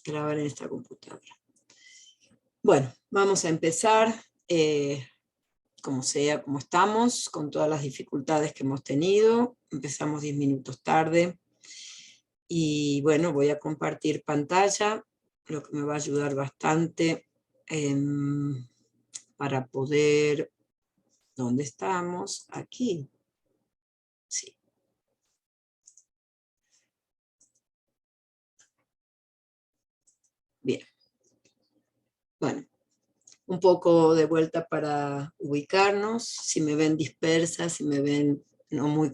grabar en esta computadora. Bueno, vamos a empezar, como sea, como estamos, con todas las dificultades que hemos tenido. Empezamos 10 minutos tarde. Y bueno, voy a compartir pantalla, lo que me va a ayudar bastante para poder... ¿Dónde estamos? Aquí. Sí. Bien. Bueno, un poco de vuelta para ubicarnos. Si me ven dispersa, si me ven no muy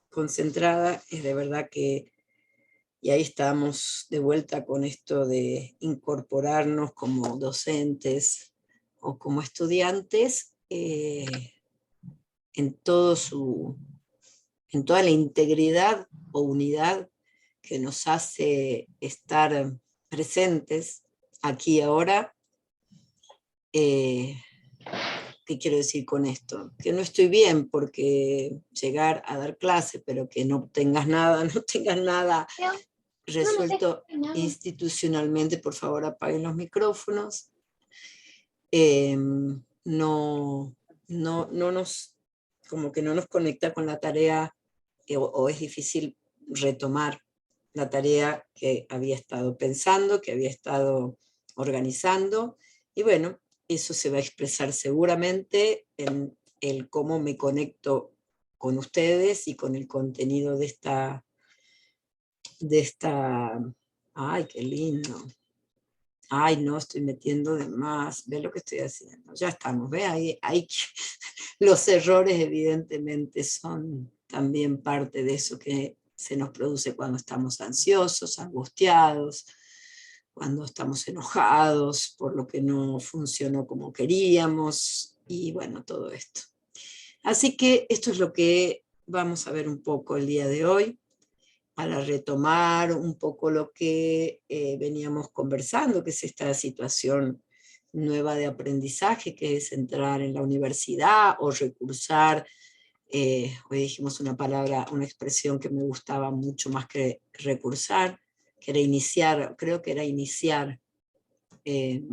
concentrada, es de verdad que... Y ahí estamos de vuelta con esto de incorporarnos como docentes o como estudiantes en toda la integridad o unidad que nos hace estar presentes aquí y ahora. ¿Qué quiero decir con esto? Que no estoy bien porque llegar a dar clase, pero que no tengas nada resuelto institucionalmente, por favor apaguen los micrófonos. No nos, como que no nos conecta con la tarea, o es difícil retomar la tarea que había estado pensando, que había estado organizando, y bueno, eso se va a expresar seguramente en el cómo me conecto con ustedes y con el contenido de esta... ¡Ay, qué lindo! Ay, no, estoy metiendo de más, ve lo que estoy haciendo. Ya estamos, ve, ahí los errores evidentemente son también parte de eso que se nos produce cuando estamos ansiosos, angustiados, cuando estamos enojados por lo que no funcionó como queríamos, y bueno, todo esto. Así que esto es lo que vamos a ver un poco el día de hoy, para retomar un poco lo que veníamos conversando, que es esta situación nueva de aprendizaje, que es entrar en la universidad o recursar. Hoy dijimos una palabra, una expresión que me gustaba mucho más que recursar, que era iniciar, creo que era iniciar de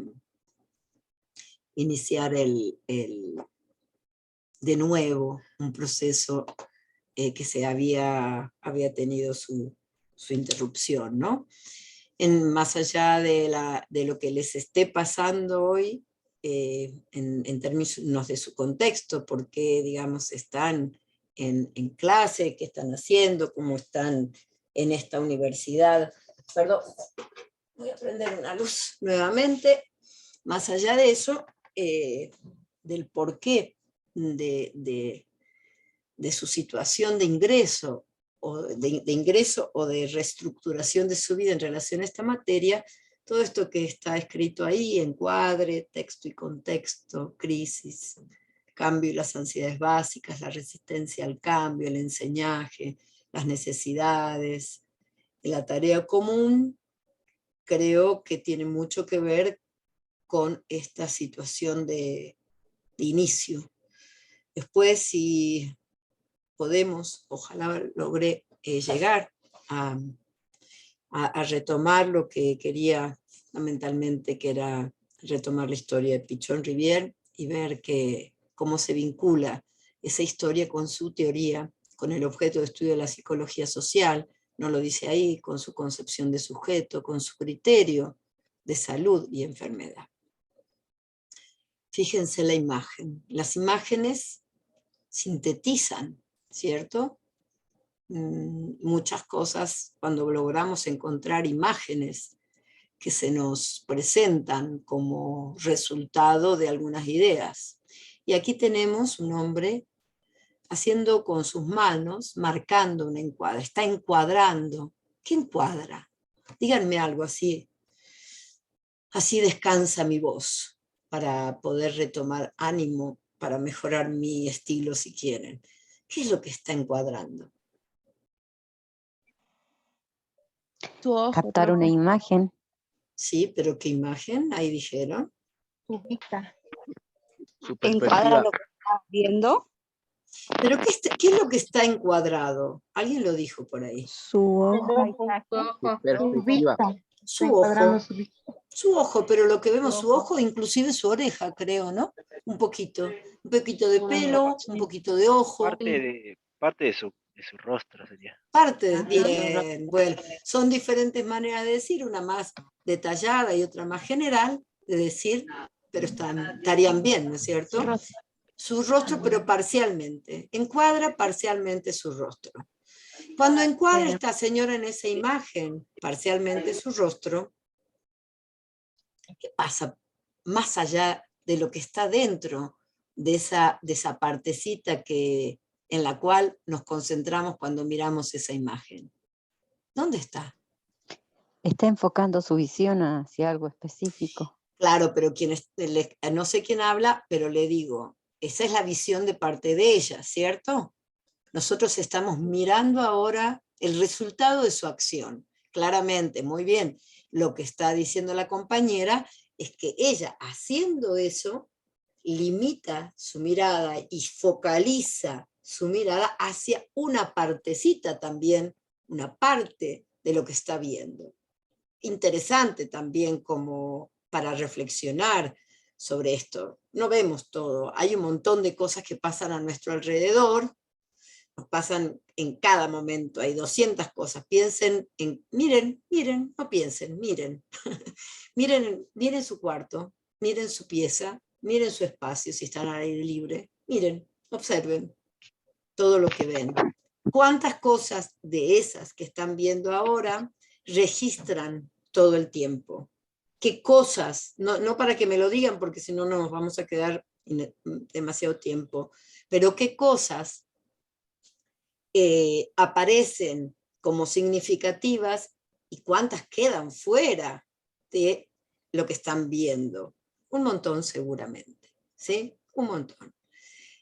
nuevo un proceso que se había tenido su interrupción, ¿no? Más allá de lo que les esté pasando hoy, en términos de su contexto, por qué, digamos, están en clase, qué están haciendo, cómo están en esta universidad. Perdón, voy a prender una luz nuevamente. Más allá de eso, del porqué de su situación de ingreso o de reestructuración de su vida en relación a esta materia, todo esto que está escrito ahí, encuadre, texto y contexto, crisis, cambio y las ansiedades básicas, la resistencia al cambio, el enseñaje, las necesidades, la tarea común, creo que tiene mucho que ver con esta situación de inicio. Después, si podemos, ojalá logré llegar a retomar lo que quería fundamentalmente, que era retomar la historia de Pichon Rivière y ver cómo se vincula esa historia con su teoría, con el objeto de estudio de la psicología social, no lo dice ahí, con su concepción de sujeto, con su criterio de salud y enfermedad. Fíjense la imagen. Las imágenes sintetizan, ¿cierto? Muchas cosas cuando logramos encontrar imágenes que se nos presentan como resultado de algunas ideas. Y aquí tenemos un hombre haciendo con sus manos, marcando un encuadre, está encuadrando. ¿Qué encuadra? Díganme algo así. Así descansa mi voz para poder retomar ánimo, para mejorar mi estilo si quieren. ¿Qué es lo que está encuadrando? Tu ojo, captar una imagen. Sí, pero ¿qué imagen? Ahí dijeron. tu vista. Su Encuadra perspectiva. lo que estás viendo. ¿Pero qué es lo que está encuadrado? Alguien lo dijo por ahí. Su ojo. Tu Su ojo, tu perspectiva. vista. Está Su encuadrando ojo. su vista. Su ojo, pero lo que vemos, Su su ojo. ojo, inclusive su oreja, creo, ¿no? Un poquito de pelo, un Sí. poquito de ojo. Parte de su rostro sería. Parte, Ajá. bien, bueno, son diferentes maneras de decir, una más detallada y otra más general de decir, pero estarían bien, ¿no es cierto? Su rostro. Su rostro, pero parcialmente, encuadra parcialmente su rostro. Cuando encuadra esta señora en esa imagen, parcialmente su rostro, ¿qué pasa más allá de lo que está dentro de esa partecita en la cual nos concentramos cuando miramos esa imagen? ¿Dónde está? Está enfocando su visión hacia algo específico. Claro, pero no sé quién habla, pero le digo, esa es la visión de parte de ella, ¿cierto? Nosotros estamos mirando ahora el resultado de su acción. Claramente, muy bien, lo que está diciendo la compañera es que ella, haciendo eso, limita su mirada y focaliza su mirada hacia una partecita también, una parte de lo que está viendo. Interesante también como para reflexionar sobre esto. No vemos todo, hay un montón de cosas que pasan a nuestro alrededor, nos pasan en cada momento, hay 200 cosas. Piensen en, miren, no piensen, miren. miren su cuarto, miren su pieza, miren su espacio si están al aire libre, miren, observen todo lo que ven. ¿Cuántas cosas de esas que están viendo ahora registran todo el tiempo? ¿Qué cosas? No para que me lo digan, porque si no nos vamos a quedar demasiado tiempo, pero qué cosas aparecen como significativas y cuántas quedan fuera de lo que están viendo. Un montón seguramente, ¿sí? Un montón.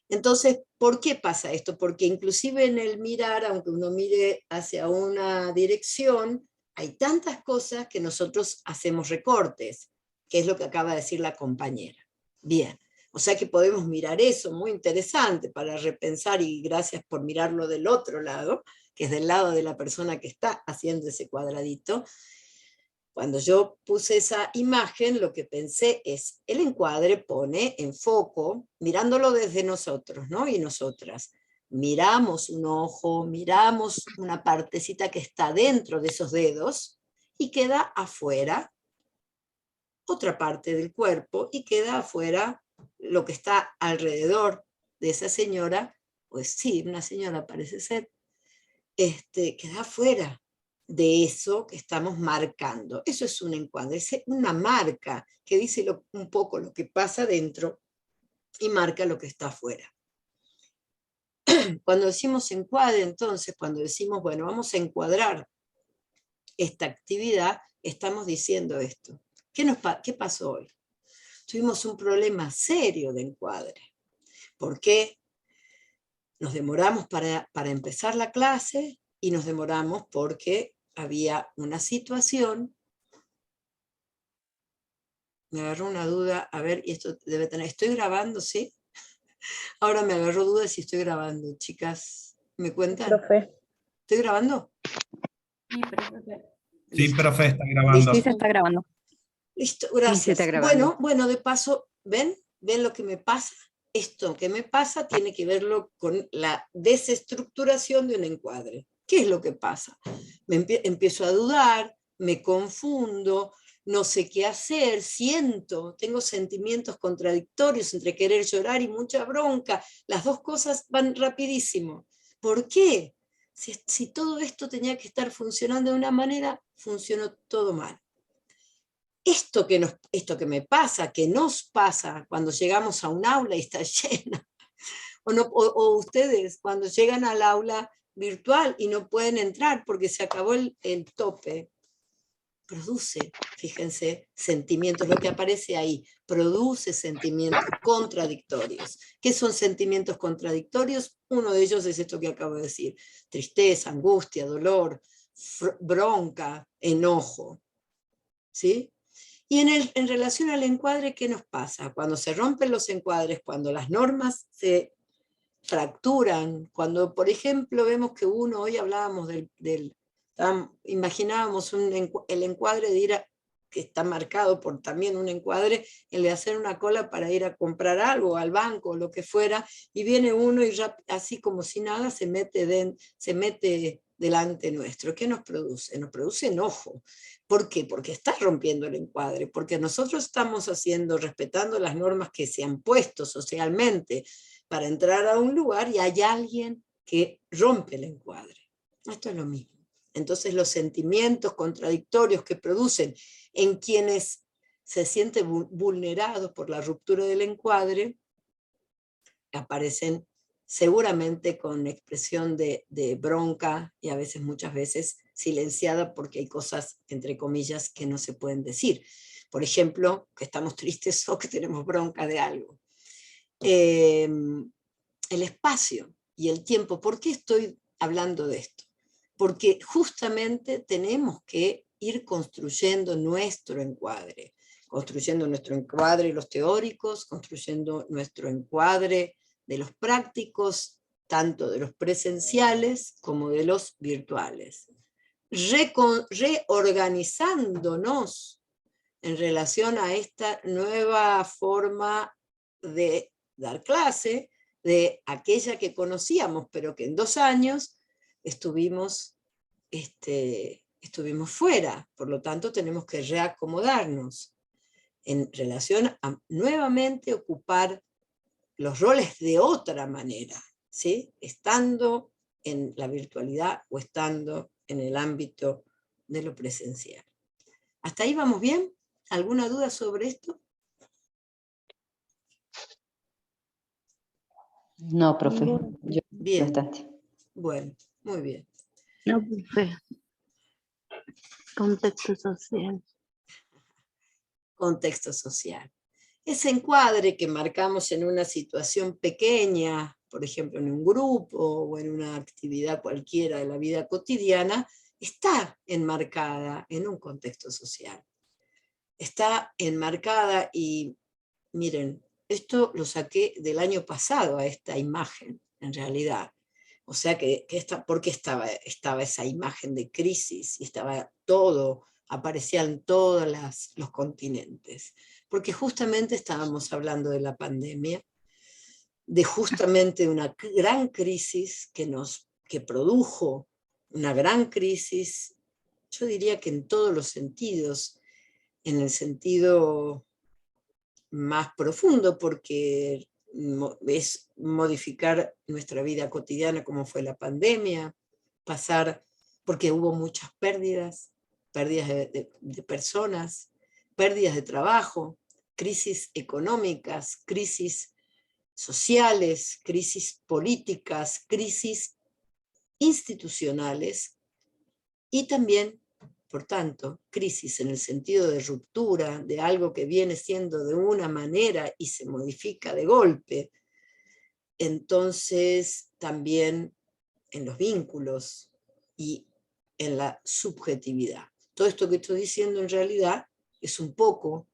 Entonces, ¿por qué pasa esto? Porque inclusive en el mirar, aunque uno mire hacia una dirección, hay tantas cosas que nosotros hacemos recortes, que es lo que acaba de decir la compañera. Bien, o sea que podemos mirar eso, muy interesante para repensar, y gracias por mirarlo del otro lado, que es del lado de la persona que está haciendo ese cuadradito. Cuando yo puse esa imagen, lo que pensé es, el encuadre pone en foco, mirándolo desde nosotros, ¿no? Y nosotras. Miramos un ojo, miramos una partecita que está dentro de esos dedos y queda afuera otra parte del cuerpo y queda afuera lo que está alrededor de esa señora, pues sí, una señora parece ser, queda afuera de eso que estamos marcando. Eso es un encuadre, es una marca que dice un poco lo que pasa dentro y marca lo que está afuera. Cuando decimos encuadre, entonces, cuando decimos, bueno, vamos a encuadrar esta actividad, estamos diciendo esto. ¿Qué pasó hoy? Tuvimos un problema serio de encuadre. ¿Por qué? Nos demoramos para empezar la clase y nos demoramos porque había una situación. Me agarró una duda, a ver, y esto debe tener, ¿estoy grabando, sí? Ahora me agarró duda si estoy grabando, chicas, ¿me cuentan? Profe. ¿Estoy grabando? Sí, Listo. profe, está grabando. Sí, se está grabando. Listo, Sí, se gracias. está grabando. Bueno, de paso, ¿ven lo que me pasa? Esto que me pasa tiene que verlo con la desestructuración de un encuadre. ¿Qué es lo que pasa? Empiezo a dudar, me confundo, no sé qué hacer, tengo sentimientos contradictorios entre querer llorar y mucha bronca. Las dos cosas van rapidísimo. ¿Por qué? Si todo esto tenía que estar funcionando de una manera, funcionó todo mal. Esto que me pasa, que nos pasa cuando llegamos a un aula y está llena, o ustedes cuando llegan al aula virtual y no pueden entrar porque se acabó el tope, produce, fíjense, sentimientos, lo que aparece ahí, produce sentimientos contradictorios. ¿Qué son sentimientos contradictorios? Uno de ellos es esto que acabo de decir, tristeza, angustia, dolor, bronca, enojo, ¿sí? Y en relación al encuadre, ¿qué nos pasa? Cuando se rompen los encuadres, cuando las normas se fracturan, cuando, por ejemplo, vemos que hoy hablábamos del Imaginábamos el encuadre de ir que está marcado por también un encuadre, el de hacer una cola para ir a comprar algo, al banco, o lo que fuera, y viene uno y así como si nada se mete delante nuestro. ¿Qué nos produce? Nos produce enojo. ¿Por qué? Porque está rompiendo el encuadre, porque nosotros estamos respetando las normas que se han puesto socialmente para entrar a un lugar y hay alguien que rompe el encuadre. Esto es lo mismo. Entonces los sentimientos contradictorios que producen en quienes se sienten vulnerados por la ruptura del encuadre aparecen seguramente con expresión de bronca y a veces, muchas veces, silenciada porque hay cosas, entre comillas, que no se pueden decir. Por ejemplo, que estamos tristes o que tenemos bronca de algo. El espacio y el tiempo. ¿Por qué estoy hablando de esto? Porque justamente tenemos que ir construyendo nuestro encuadre los teóricos, construyendo nuestro encuadre de los prácticos, tanto de los presenciales como de los virtuales, reorganizándonos en relación a esta nueva forma de dar clase, de aquella que conocíamos, pero que en 2 años estuvimos fuera. Por lo tanto, tenemos que reacomodarnos en relación a nuevamente ocupar los roles de otra manera, ¿sí? Estando en la virtualidad o estando en el ámbito de lo presencial. ¿Hasta ahí vamos bien? ¿Alguna duda sobre esto? No, profe. Yo Bien. bastante. Bueno, muy bien. No, profe. Contexto social. Contexto social. Ese encuadre que marcamos en una situación pequeña, por ejemplo en un grupo o en una actividad cualquiera de la vida cotidiana, está enmarcada en un contexto social. Está enmarcada y, miren, esto lo saqué del año pasado a esta imagen, en realidad. O sea ¿por qué estaba esa imagen de crisis? Y estaba todo, aparecían todos los continentes. Porque justamente estábamos hablando de la pandemia, de justamente una gran crisis que produjo una gran crisis, yo diría que en todos los sentidos, en el sentido más profundo, porque es modificar nuestra vida cotidiana como fue la pandemia, porque hubo muchas pérdidas de personas, pérdidas de trabajo, crisis económicas, crisis sociales, crisis políticas, crisis institucionales y también, por tanto, crisis en el sentido de ruptura, de algo que viene siendo de una manera y se modifica de golpe. Entonces, también en los vínculos y en la subjetividad. Todo esto que estoy diciendo en realidad es un poco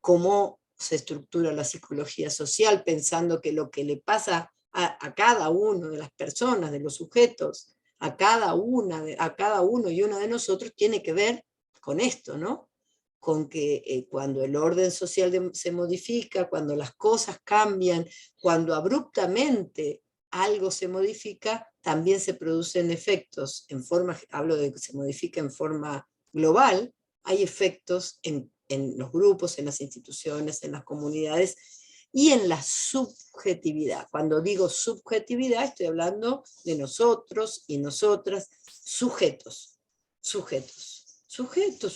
cómo se estructura la psicología social, pensando que lo que le pasa a cada uno de las personas, de los sujetos, a cada uno y una de nosotros tiene que ver con esto, ¿no? Con que cuando el orden social se modifica, cuando las cosas cambian, cuando abruptamente algo se modifica, también se producen efectos hablo de que se modifica en forma global, hay efectos en los grupos, en las instituciones, en las comunidades y en la subjetividad. Cuando digo subjetividad estoy hablando de nosotros y nosotras, sujetos. ¿Qué sujeto?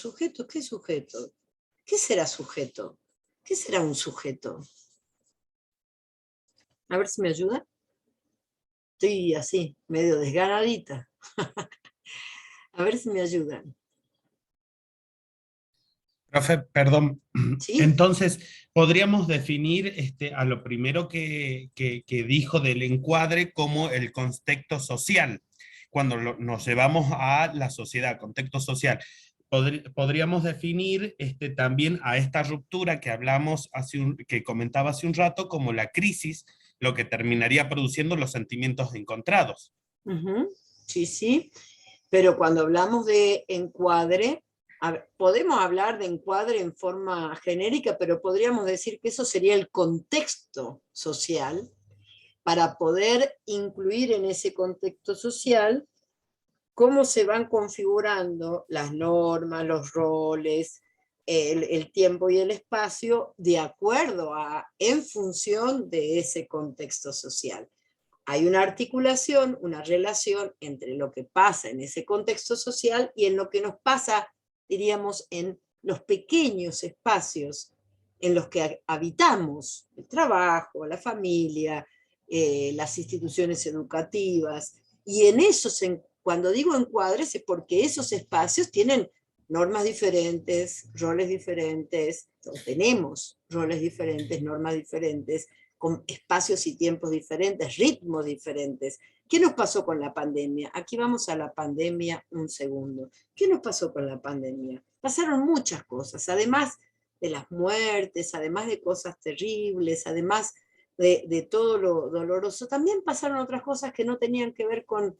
¿Qué será sujeto? ¿Qué será un sujeto? A ver si me ayuda. Estoy así, medio desganadita. A ver si me ayudan. Profe, perdón. ¿Sí? Entonces, podríamos definir a lo primero que dijo del encuadre como el contexto social, cuando nos llevamos a la sociedad, contexto social. Podríamos definir también a esta ruptura que hablamos, que comentaba hace un rato, como la crisis, lo que terminaría produciendo los sentimientos encontrados. Sí, sí. Pero cuando hablamos de encuadre, podemos hablar de encuadre en forma genérica, pero podríamos decir que eso sería el contexto social, para poder incluir en ese contexto social cómo se van configurando las normas, los roles, el tiempo y el espacio, de acuerdo en función de ese contexto social. Hay una articulación, una relación entre lo que pasa en ese contexto social y en lo que nos pasa, diríamos, en los pequeños espacios en los que habitamos, el trabajo, la familia, las instituciones educativas, y en esos, cuando digo encuadres, es porque esos espacios tienen normas diferentes, roles diferentes, o tenemos roles diferentes, normas diferentes, con espacios y tiempos diferentes, ritmos diferentes. ¿Qué nos pasó con la pandemia? Aquí vamos a la pandemia un segundo. ¿Qué nos pasó con la pandemia? Pasaron muchas cosas, además de las muertes, además de cosas terribles, además de todo lo doloroso, también pasaron otras cosas que no tenían que ver con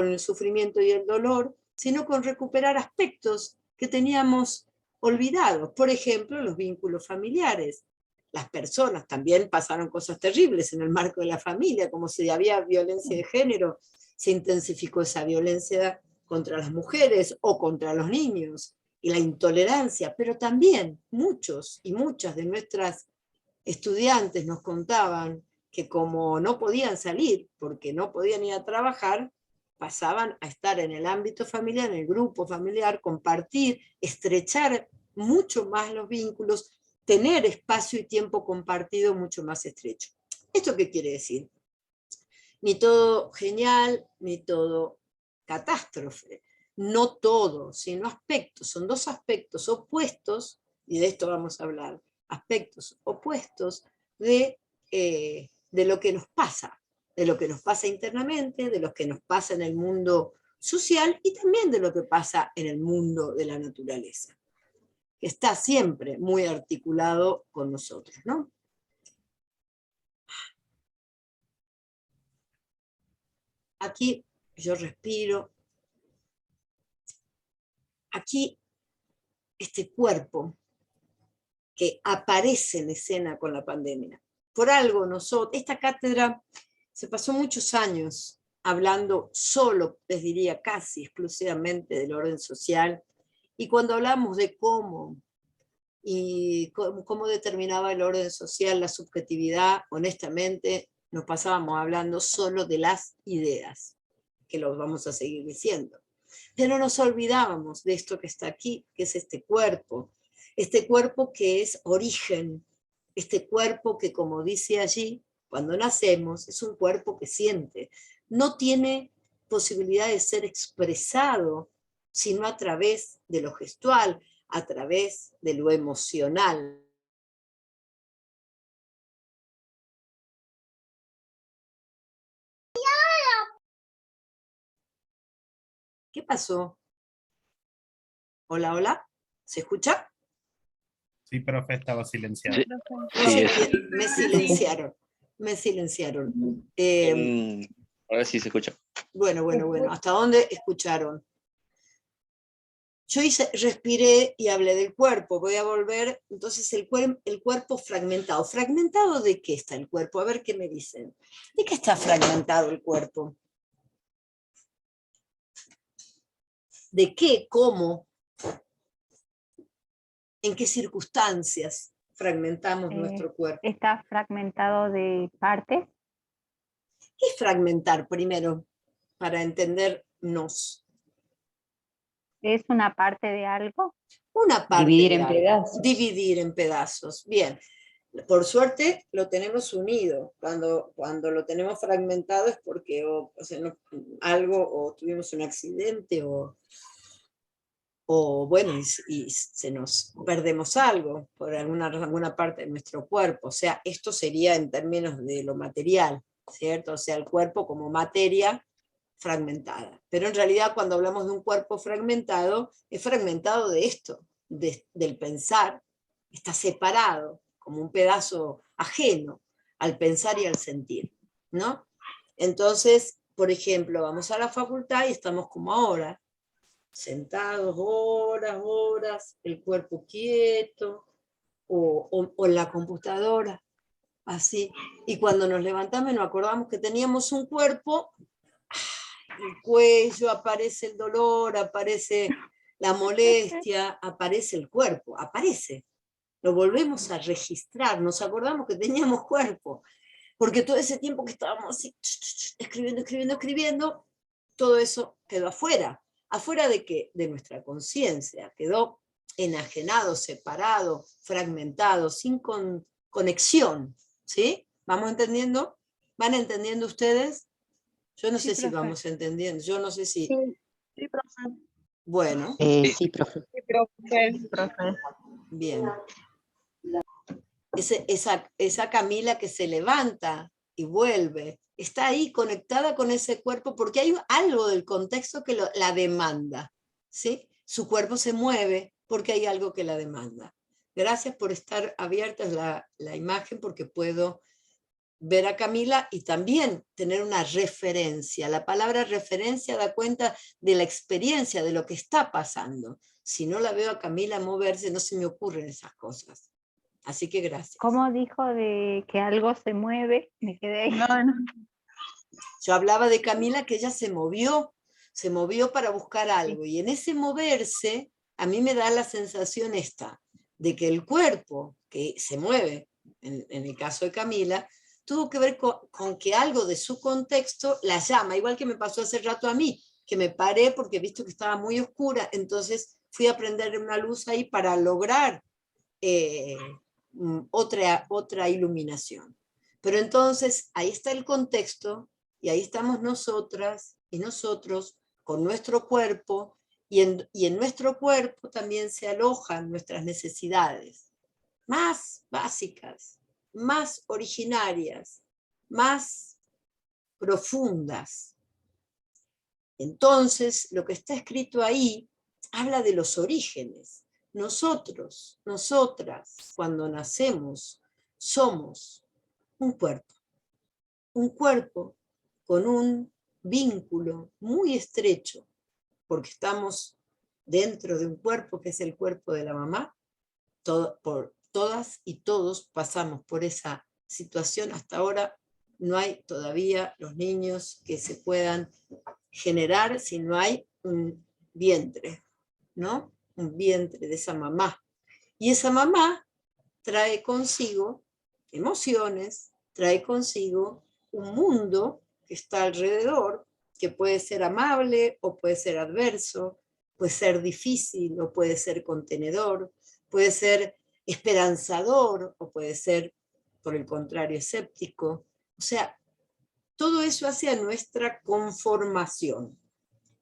el sufrimiento y el dolor, sino con recuperar aspectos que teníamos olvidados. Por ejemplo, los vínculos familiares. Las personas también pasaron cosas terribles en el marco de la familia, como si había violencia de género, se intensificó esa violencia contra las mujeres o contra los niños, y la intolerancia, pero también muchos y muchas de nuestras estudiantes nos contaban que como no podían salir, porque no podían ir a trabajar, pasaban a estar en el ámbito familiar, en el grupo familiar, compartir, estrechar mucho más los vínculos, tener espacio y tiempo compartido mucho más estrecho. ¿Esto qué quiere decir? Ni todo genial, ni todo catástrofe. No todo, sino aspectos. Son dos aspectos opuestos, y de esto vamos a hablar, aspectos opuestos de lo que nos pasa internamente, de lo que nos pasa en el mundo social y también de lo que pasa en el mundo de la naturaleza, que está siempre muy articulado con nosotros, ¿no? Aquí yo respiro, aquí este cuerpo que aparece en escena con la pandemia. Por algo esta cátedra se pasó muchos años hablando solo, les diría casi exclusivamente del orden social, y cuando hablamos de cómo determinaba el orden social la subjetividad, honestamente nos pasábamos hablando solo de las ideas, que lo vamos a seguir diciendo. Pero nos olvidábamos de esto que está aquí, que es este cuerpo que es origen, este cuerpo que, como dice allí, cuando nacemos, es un cuerpo que siente, no tiene posibilidad de ser expresado, sino a través de lo gestual, a través de lo emocional. ¿Qué pasó? Hola, hola, ¿se escucha? Sí, profe, estaba silenciado. Sí. No sé quién, me silenciaron. Ahora sí se escucha. Bueno, ¿hasta dónde escucharon? Yo respiré y hablé del cuerpo, voy a volver, entonces el cuerpo fragmentado. ¿Fragmentado de qué está el cuerpo? A ver qué me dicen. ¿De qué está fragmentado el cuerpo? ¿De qué? ¿Cómo? ¿En qué circunstancias fragmentamos nuestro cuerpo? Está fragmentado de partes. ¿Qué es fragmentar primero? Para entendernos. ¿Es una parte de algo? Una parte Dividir de en algo. pedazos. Dividir en pedazos. Bien. Por suerte lo tenemos unido. Cuando lo tenemos fragmentado es porque o tuvimos un accidente o bueno, y se nos perdemos algo por alguna parte de nuestro cuerpo. O sea, esto sería en términos de lo material, ¿cierto? O sea, el cuerpo como materia fragmentada. Pero en realidad cuando hablamos de un cuerpo fragmentado, es fragmentado de esto, del pensar, está separado, como un pedazo ajeno al pensar y al sentir, ¿no? Entonces, por ejemplo, vamos a la facultad y estamos como ahora, sentados horas, el cuerpo quieto, o en la computadora, así. Y cuando nos levantamos nos acordamos que teníamos un cuerpo, el cuello, aparece el dolor, aparece la molestia, aparece el cuerpo, aparece. Lo volvemos a registrar, nos acordamos que teníamos cuerpo, porque todo ese tiempo que estábamos así, escribiendo, todo eso quedó afuera. ¿Afuera de qué? De nuestra conciencia, quedó enajenado, separado, fragmentado, sin conexión, ¿sí? ¿Vamos entendiendo? ¿Van entendiendo ustedes? Yo no Sí, sé si profe. vamos entendiendo, yo no sé si... Sí, profe. Bueno, Sí, profe. Sí, profe. Profe. bien. Esa Camila que se levanta y vuelve, está ahí conectada con ese cuerpo porque hay algo del contexto que la demanda, ¿sí? Su cuerpo se mueve porque hay algo que la demanda. Gracias por estar abiertas la imagen porque puedo ver a Camila y también tener una referencia. La palabra referencia da cuenta de la experiencia, de lo que está pasando. Si no la veo a Camila moverse, no se me ocurren esas cosas. Así que gracias. ¿Cómo dijo de que algo se mueve? Me quedé ahí. No. Yo hablaba de Camila que ella se movió para buscar algo. Y en ese moverse, a mí me da la sensación esta, de que el cuerpo que se mueve, en el caso de Camila, tuvo que ver con que algo de su contexto la llama, igual que me pasó hace rato a mí, que me paré porque he visto que estaba muy oscura, entonces fui a prender una luz ahí para lograr otra iluminación. Pero entonces ahí está el contexto y ahí estamos nosotras y nosotros con nuestro cuerpo y en nuestro cuerpo también se alojan nuestras necesidades más básicas, más originarias, más profundas. Entonces, lo que está escrito ahí habla de los orígenes. Nosotros, nosotras, cuando nacemos, somos un cuerpo con un vínculo muy estrecho, porque estamos dentro de un cuerpo que es el cuerpo de la mamá. Todas y todos pasamos por esa situación. Hasta ahora no hay todavía los niños que se puedan generar si no hay un vientre, ¿no? Un vientre de esa mamá. Y esa mamá trae consigo emociones, trae consigo un mundo que está alrededor, que puede ser amable o puede ser adverso, puede ser difícil o puede ser contenedor, puede ser esperanzador o puede ser, por el contrario, escéptico. O sea, todo eso hace a nuestra conformación.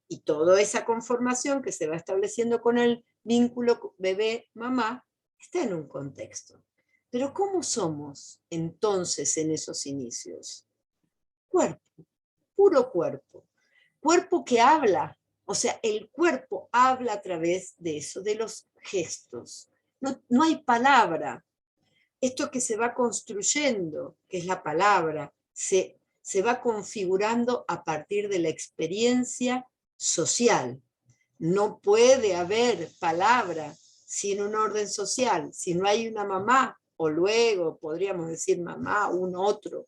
Y toda esa conformación que se va estableciendo con el vínculo bebé-mamá está en un contexto. Pero ¿cómo somos entonces en esos inicios? Cuerpo, puro cuerpo. Cuerpo que habla, o sea, el cuerpo habla a través de eso, de los gestos. No hay palabra. Esto que se va construyendo, que es la palabra, se va configurando a partir de la experiencia social. No puede haber palabra sin un orden social. Si no hay una mamá, o luego podríamos decir mamá, un otro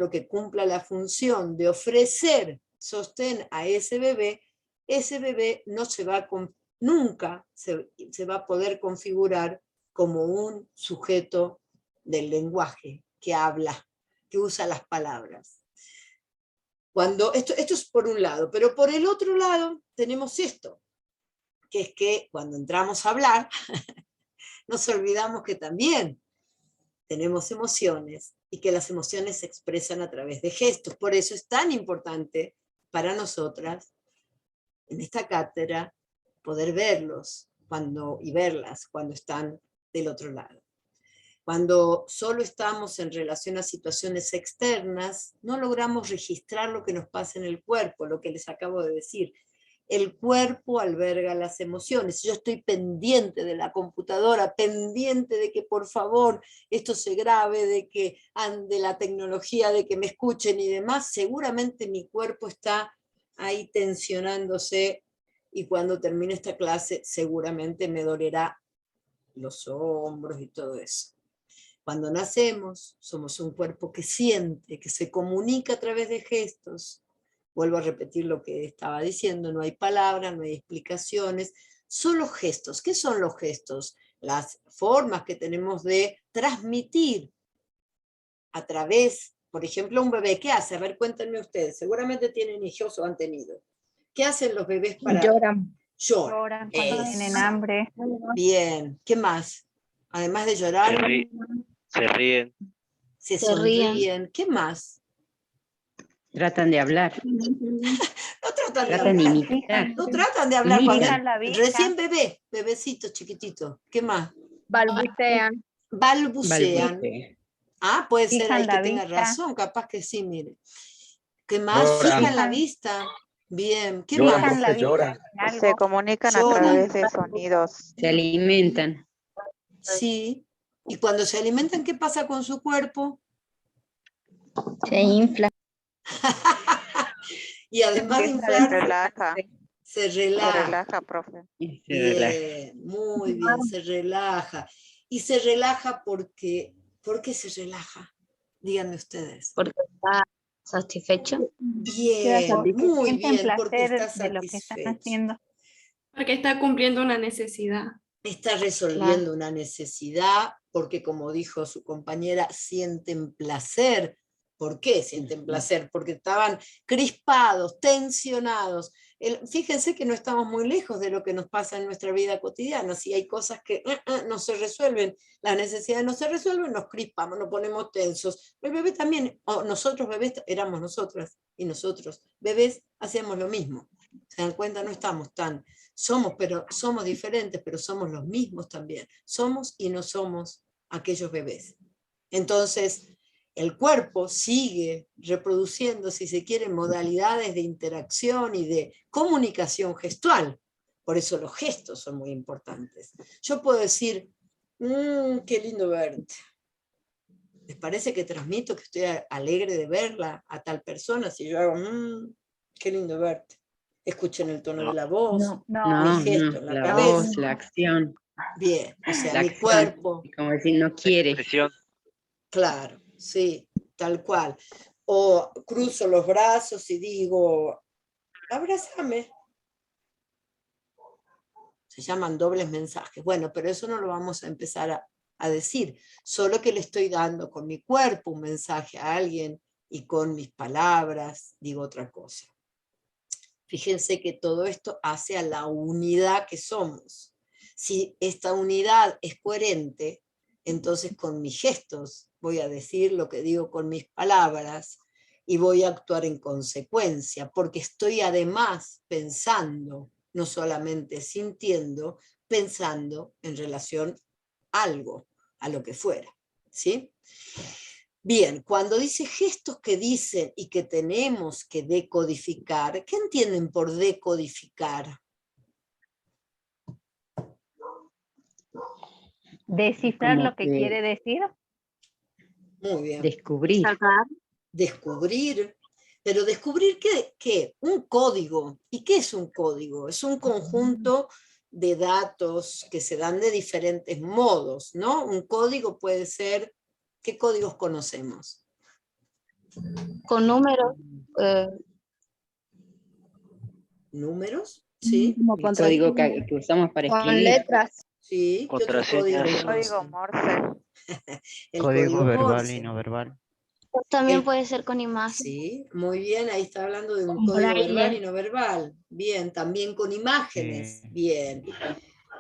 que cumpla la función de ofrecer sostén a ese bebé no se va nunca se va a poder configurar como un sujeto del lenguaje que habla, que usa las palabras. Esto es por un lado, pero por el otro lado tenemos esto, que es que cuando entramos a hablar, nos olvidamos que también tenemos emociones y que las emociones se expresan a través de gestos. Por eso es tan importante para nosotras, en esta cátedra, poder verlos y verlas cuando están del otro lado. Cuando solo estamos en relación a situaciones externas, no logramos registrar lo que nos pasa en el cuerpo, lo que les acabo de decir. El cuerpo alberga las emociones. Yo estoy pendiente de la computadora, pendiente de que por favor esto se grabe, de que ande la tecnología, de que me escuchen y demás. Seguramente mi cuerpo está ahí tensionándose y cuando termine esta clase seguramente me dolerá los hombros y todo eso. Cuando nacemos, somos un cuerpo que siente, que se comunica a través de gestos. Vuelvo a repetir lo que estaba diciendo, no hay palabras, no hay explicaciones, solo gestos. ¿Qué son los gestos? Las formas que tenemos de transmitir a través, por ejemplo, un bebé, ¿qué hace? A ver, cuéntenme ustedes, seguramente tienen hijos o han tenido. ¿Qué hacen los bebés para...? Lloran. Lloran. Lloran cuando tienen Eso. hambre. Bien, ¿qué más? Además de llorar, Se ríen. se Se ríen. sonríen. ¿Qué más? Tratan de hablar, No tratan de tratan de hablar. imitar. No tratan de hablar cuando Fijan la vista. recién bebecito chiquitito. ¿Qué más? Balbucean. Balbucean. Balbucea. Ah, puede ser Fijan ahí que la tenga vista. razón, capaz que sí, mire. ¿Qué más? Lloran. Fijan la vista. Bien, ¿qué Lloran, más? Fijan la profe, vista lloran. en algo. Se comunican a Lloran. través de sonidos. Se alimentan. Sí. Y cuando se alimentan, ¿qué pasa con su cuerpo? Se infla. Y además de Se inflar, relaja, se se relaja. relaja, profe. Y se relaja. Bien, muy bien, se relaja. Y se relaja porque, ¿por qué se relaja? Díganme ustedes. Porque está satisfecho. Bien, muy Sienten bien, porque placer está de lo que están satisfecho. haciendo. Porque está cumpliendo una necesidad. Está resolviendo una necesidad, porque como dijo su compañera, sienten placer. ¿Por qué sienten placer? Porque estaban crispados, tensionados. Fíjense que no estamos muy lejos de lo que nos pasa en nuestra vida cotidiana. Si hay cosas que no se resuelven, las necesidades no se resuelven, nos crispamos, nos ponemos tensos. El bebé también, o nosotros bebés, éramos nosotras y nosotros bebés, hacíamos lo mismo. ¿Se dan cuenta? No estamos tan... somos diferentes, pero somos los mismos también. Somos y no somos aquellos bebés. Entonces, el cuerpo sigue reproduciendo, si se quiere, modalidades de interacción y de comunicación gestual. Por eso los gestos son muy importantes. Yo puedo decir, qué lindo verte. ¿Les parece que transmito que estoy alegre de verla a tal persona? Si yo hago, qué lindo verte. Escuchen el tono de la voz, No, mi gesto en la la cabeza. voz, la acción. Bien, o sea, La mi acción. cuerpo. Como decir, no quiere. Expresión. Claro, sí, tal cual. O cruzo los brazos y digo, abrázame. Se llaman dobles mensajes. Bueno, pero eso no lo vamos a empezar a decir. Solo que le estoy dando con mi cuerpo un mensaje a alguien y con mis palabras digo otra cosa. Fíjense que todo esto hace a la unidad que somos. Si esta unidad es coherente, entonces con mis gestos voy a decir lo que digo con mis palabras y voy a actuar en consecuencia, porque estoy además pensando, no solamente sintiendo, pensando en relación a algo, a lo que fuera. ¿Sí? Bien, cuando dice gestos que dicen y que tenemos que decodificar, ¿qué entienden por decodificar? Descifrar Como lo que que quiere decir. Muy bien. descubrir. Sacar. Descubrir, pero descubrir ¿qué? Un código. ¿Y qué es un código? Es un conjunto de datos que se dan de diferentes modos, ¿no? Un código puede ser, ¿qué códigos conocemos? Con números. ¿Números? Sí. El código que usamos para Con escribir. letras. Sí. ¿Qué otros Contraseñas. códigos El código conocen? Morse. El Código verbal Morse. y no verbal. También El- puede ser con imagen. Sí, muy bien, ahí está hablando de un Con código braille. verbal y no verbal. Bien, también con imágenes. Sí. Bien,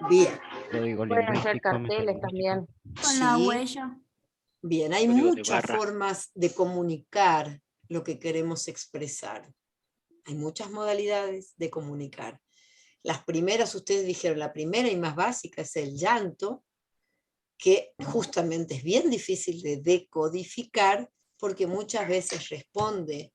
bien. Código Pueden ser lingüístico, carteles metalingüístico. también. Con la Sí. huella. Bien, hay Código de muchas barra. formas de comunicar lo que queremos expresar. Hay muchas modalidades de comunicar. Las primeras, ustedes dijeron, la primera y más básica es el llanto, que justamente es bien difícil de decodificar porque muchas veces responde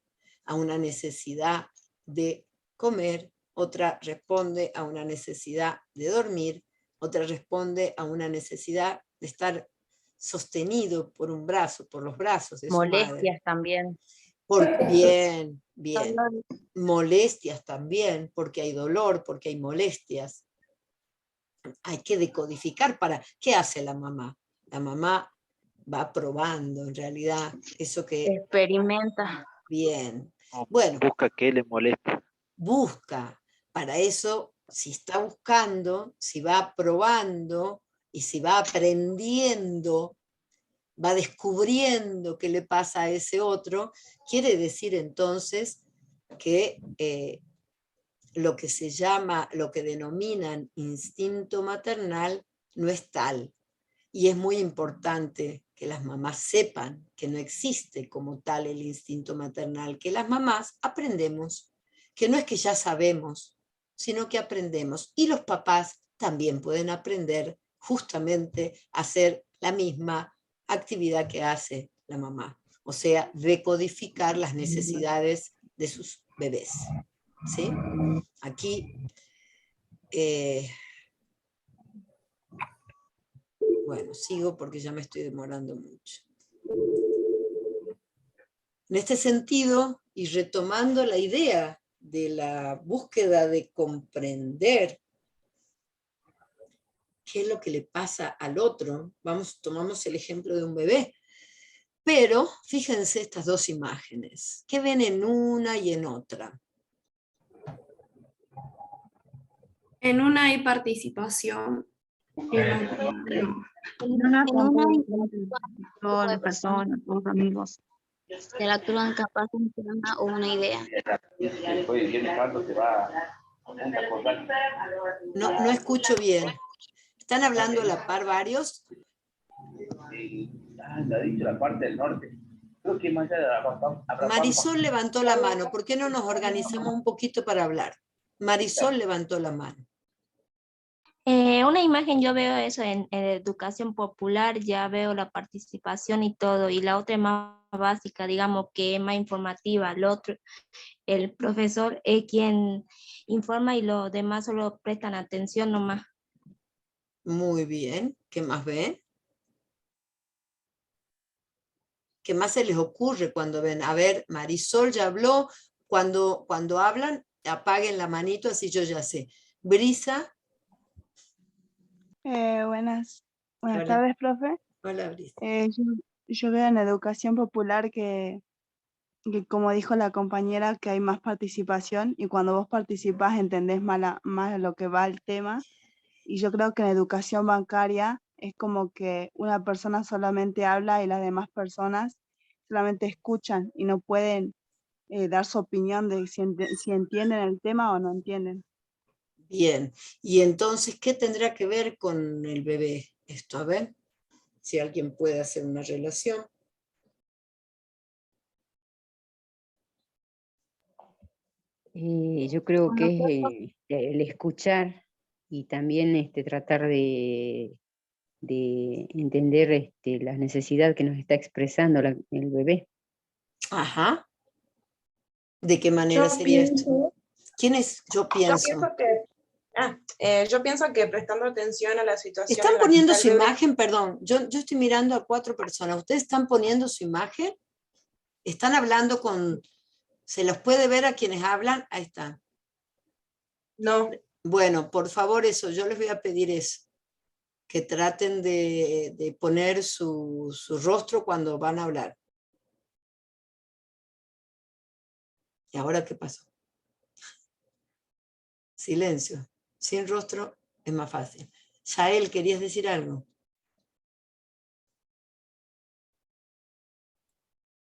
a una necesidad de comer, otra responde a una necesidad de dormir, otra responde a una necesidad de estar sostenido por un brazo, por los brazos de su madre. Molestias también. Bien, bien. Molestias también, porque hay dolor, porque hay molestias. Hay que decodificar para... ¿Qué hace la mamá? La mamá va probando, en realidad, eso que... Experimenta. Bien. Bueno, Busca qué le molesta. busca. Para eso, si está buscando, si va probando y si va aprendiendo, va descubriendo qué le pasa a ese otro, quiere decir entonces que lo que se llama, lo que denominan instinto maternal no es tal. Y es muy importante que las mamás sepan que no existe como tal el instinto maternal, que las mamás aprendemos, que no es que ya sabemos, sino que aprendemos. Y los papás también pueden aprender justamente a hacer la misma actividad que hace la mamá, o sea, decodificar las necesidades de sus bebés. ¿Sí? Aquí, bueno, sigo porque ya me estoy demorando mucho. En este sentido, y retomando la idea de la búsqueda de comprender qué es lo que le pasa al otro, tomamos el ejemplo de un bebé, pero fíjense estas dos imágenes, ¿qué ven en una y en otra? En una hay participación. Y en otra no. Todas las personas, todos los amigos. Interactúan capaz de un tema o una idea. No escucho bien. ¿Están hablando a la par varios? La parte del norte. Creo que más allá de Marisol levantó la mano. ¿Por qué no nos organizamos un poquito para hablar? Marisol levantó la mano. Una imagen yo veo eso en educación popular, ya veo la participación y todo, y la otra es más básica, digamos que es más informativa, el otro, el profesor es quien informa y los demás solo prestan atención nomás. Muy bien, ¿qué más ven? ¿Qué más se les ocurre cuando ven? A ver, Marisol ya habló, cuando hablan, apaguen la manito, así yo ya sé. Brisa. Buenas Hola. tardes, profe. Hola, Brisa. Yo veo en educación popular que como dijo la compañera, que hay más participación y cuando vos participás entendés más lo que va el tema. Y yo creo que en educación bancaria es como que una persona solamente habla y las demás personas solamente escuchan y no pueden dar su opinión de si entienden el tema o no entienden. Bien, y entonces, ¿qué tendrá que ver con el bebé esto? A ver, si alguien puede hacer una relación. Yo creo que es el escuchar y también tratar de entender la necesidad que nos está expresando el bebé. Ajá. ¿De qué manera sería esto? ¿Quién es? Yo pienso que prestando atención a la situación. ¿Están poniendo su imagen? Perdón, yo estoy mirando a 4 personas. ¿Ustedes están poniendo su imagen? ¿Están hablando con...? ¿Se los puede ver a quienes hablan? Ahí está. No. Bueno, por favor, eso, yo les voy a pedir eso. Que traten de poner su rostro cuando van a hablar. ¿Y ahora qué pasó? Silencio. Sin rostro es más fácil. Yael, ¿querías decir algo?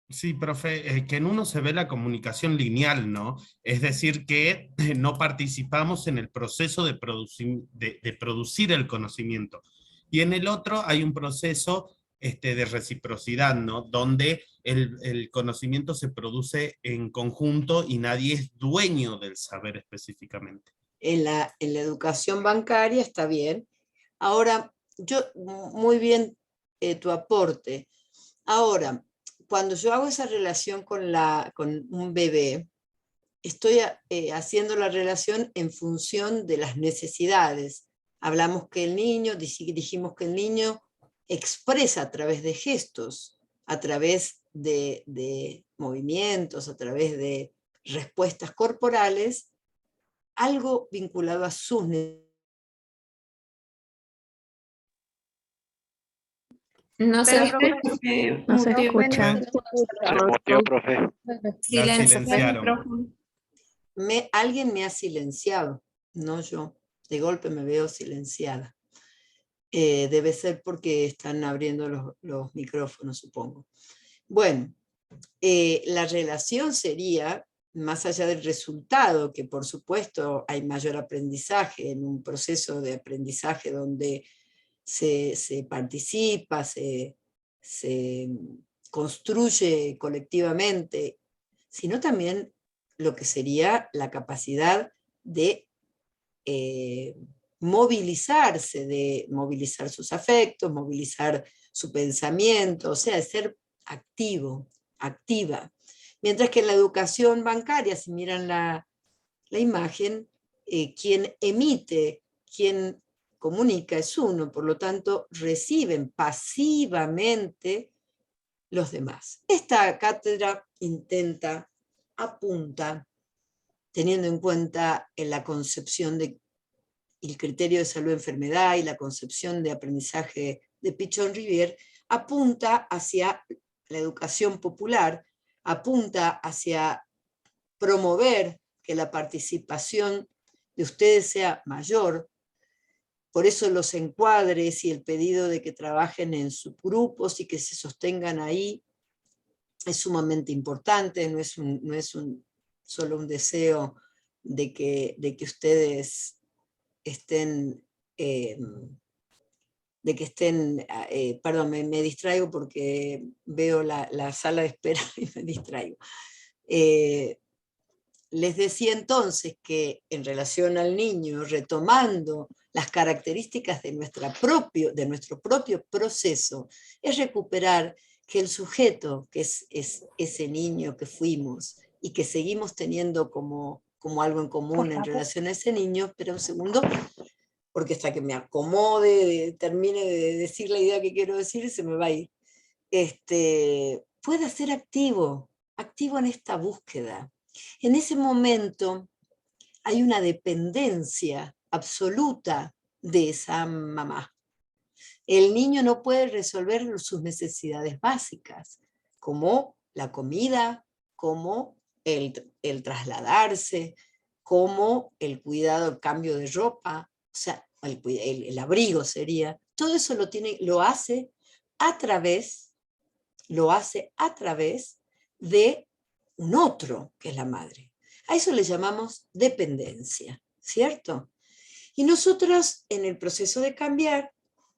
Sí, profe, que en uno se ve la comunicación lineal, ¿no? Es decir, que no participamos en el proceso de producir el conocimiento. Y en el otro hay un proceso de reciprocidad, ¿no? Donde el conocimiento se produce en conjunto y nadie es dueño del saber específicamente. En la educación bancaria está bien. Ahora, muy bien tu aporte. Ahora, cuando yo hago esa relación con un bebé, estoy haciendo la relación en función de las necesidades. Hablamos que dijimos que el niño expresa a través de gestos, a través de movimientos, a través de respuestas corporales, algo vinculado a sus necesidades. No se Pero, profe, escucha. no se Muteo. escucha. Se muteó, profe. La Silencio el silenciaron. micrófono. Alguien me ha silenciado, no yo. De golpe me veo silenciada. Debe ser porque están abriendo los micrófonos, supongo. Bueno, la relación sería, más allá del resultado, que por supuesto hay mayor aprendizaje en un proceso de aprendizaje donde se participa, se construye colectivamente, sino también lo que sería la capacidad de movilizarse, de movilizar sus afectos, movilizar su pensamiento, o sea, de ser activo, activa. Mientras que en la educación bancaria, si miran la imagen, quien emite, quien comunica es uno, por lo tanto reciben pasivamente los demás. Esta cátedra intenta, apunta, teniendo en cuenta en la concepción del criterio de salud-enfermedad y la concepción de aprendizaje de Pichon-Rivière, apunta hacia la educación popular, apunta hacia promover que la participación de ustedes sea mayor. Por eso los encuadres y el pedido de que trabajen en subgrupos y que se sostengan ahí es sumamente importante, no es solo un deseo de que ustedes estén, perdón, me distraigo porque veo la sala de espera y me distraigo. Les decía entonces que en relación al niño, retomando las características de nuestro propio proceso, es recuperar que el sujeto, que es ese niño que fuimos y que seguimos teniendo como algo en común en relación a ese niño, pero un segundo, porque hasta que me acomode, termine de decir la idea que quiero decir, se me va a ir, pueda ser activo en esta búsqueda. En ese momento hay una dependencia absoluta de esa mamá. El niño no puede resolver sus necesidades básicas, como la comida, como el trasladarse, como el cuidado, el cambio de ropa, o sea, el abrigo sería. Todo eso lo hace a través de un otro, que es la madre. A eso le llamamos dependencia, ¿cierto? Y nosotros en el proceso de cambiar,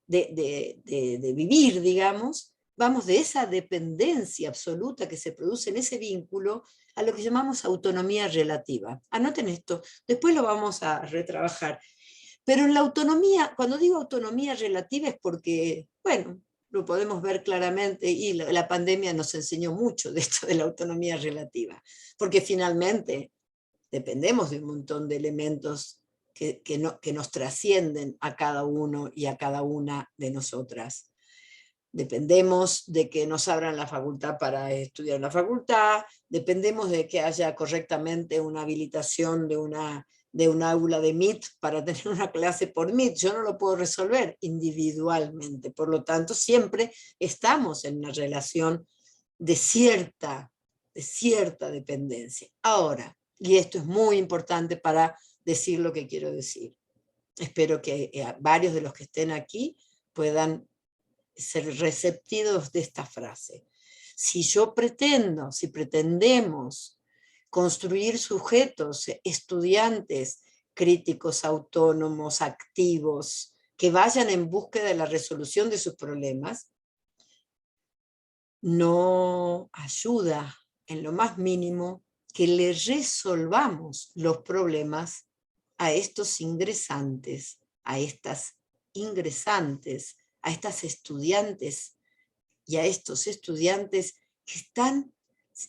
de vivir, digamos, vamos de esa dependencia absoluta que se produce en ese vínculo a lo que llamamos autonomía relativa. Anoten esto, después lo vamos a retrabajar. Pero en la autonomía, cuando digo autonomía relativa es porque, bueno, lo podemos ver claramente y la pandemia nos enseñó mucho de esto de la autonomía relativa, porque finalmente dependemos de un montón de elementos que nos trascienden a cada uno y a cada una de nosotras. Dependemos de que nos abran la facultad para estudiar en la facultad, dependemos de que haya correctamente una habilitación de un aula de Meet para tener una clase por Meet. Yo no lo puedo resolver individualmente, por lo tanto siempre estamos en una relación de cierta dependencia. Ahora, y esto es muy importante para decir lo que quiero decir, espero que varios de los que estén aquí puedan ser receptivos de esta frase. Si pretendemos construir sujetos, estudiantes, críticos, autónomos, activos, que vayan en búsqueda de la resolución de sus problemas, no ayuda en lo más mínimo que le resolvamos los problemas a estos ingresantes, a estas ingresantes, a estas estudiantes y a estos estudiantes que están,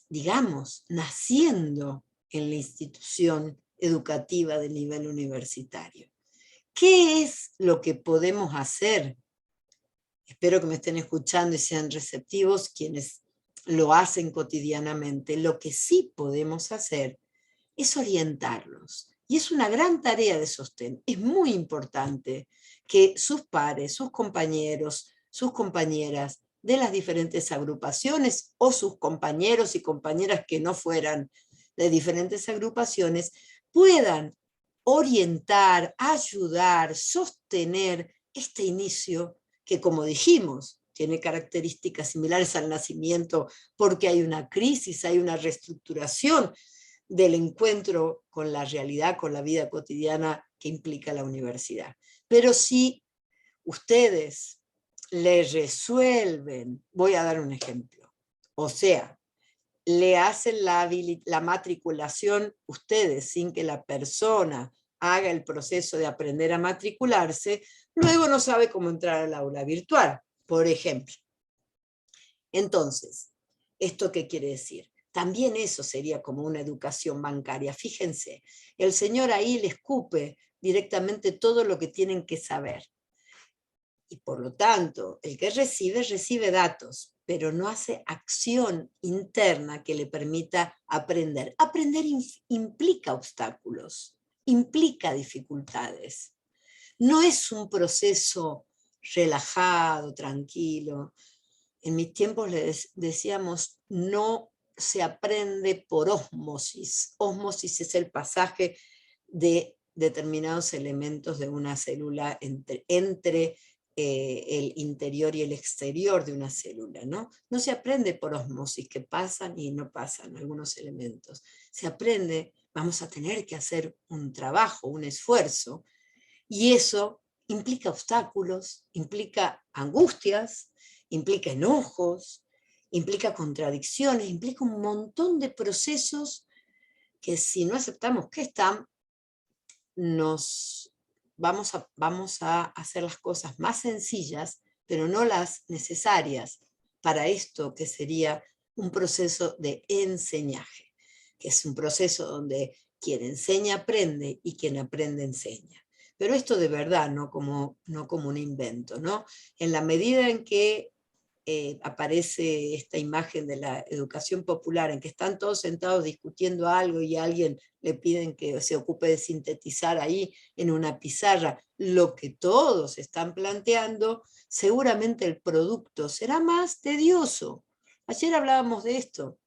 digamos, naciendo en la institución educativa de nivel universitario. ¿Qué es lo que podemos hacer? Espero que me estén escuchando y sean receptivos quienes lo hacen cotidianamente. Lo que sí podemos hacer es orientarlos. Y es una gran tarea de sostén. Es muy importante que sus pares, sus compañeros, sus compañeras de las diferentes agrupaciones o sus compañeros y compañeras que no fueran de diferentes agrupaciones puedan orientar, ayudar, sostener este inicio que, como dijimos, tiene características similares al nacimiento porque hay una crisis, hay una reestructuración del encuentro con la realidad, con la vida cotidiana que implica la universidad. Pero si ustedes le resuelven, voy a dar un ejemplo, o sea, le hacen la matriculación ustedes sin que la persona haga el proceso de aprender a matricularse, luego no sabe cómo entrar al aula virtual, por ejemplo. Entonces, ¿esto qué quiere decir? También eso sería como una educación bancaria. Fíjense, el señor ahí le escupe directamente todo lo que tienen que saber. Y por lo tanto, el que recibe datos, pero no hace acción interna que le permita aprender. Aprender implica obstáculos, implica dificultades. No es un proceso relajado, tranquilo. En mis tiempos les decíamos, no se aprende por ósmosis. Ósmosis es el pasaje de determinados elementos de una célula entre el interior y el exterior de una célula, ¿no? No se aprende por ósmosis, que pasan y no pasan algunos elementos. Se aprende, vamos a tener que hacer un trabajo, un esfuerzo, y eso implica obstáculos, implica angustias, implica enojos, implica contradicciones, implica un montón de procesos que si no aceptamos que están, vamos a hacer las cosas más sencillas, pero no las necesarias para esto que sería un proceso de enseñaje, que es un proceso donde quien enseña aprende y quien aprende enseña. Pero esto de verdad, no como un invento, ¿no? En la medida en que aparece esta imagen de la educación popular, en que están todos sentados discutiendo algo y a alguien le piden que se ocupe de sintetizar ahí en una pizarra lo que todos están planteando, seguramente el producto será más tedioso. Ayer hablábamos de esto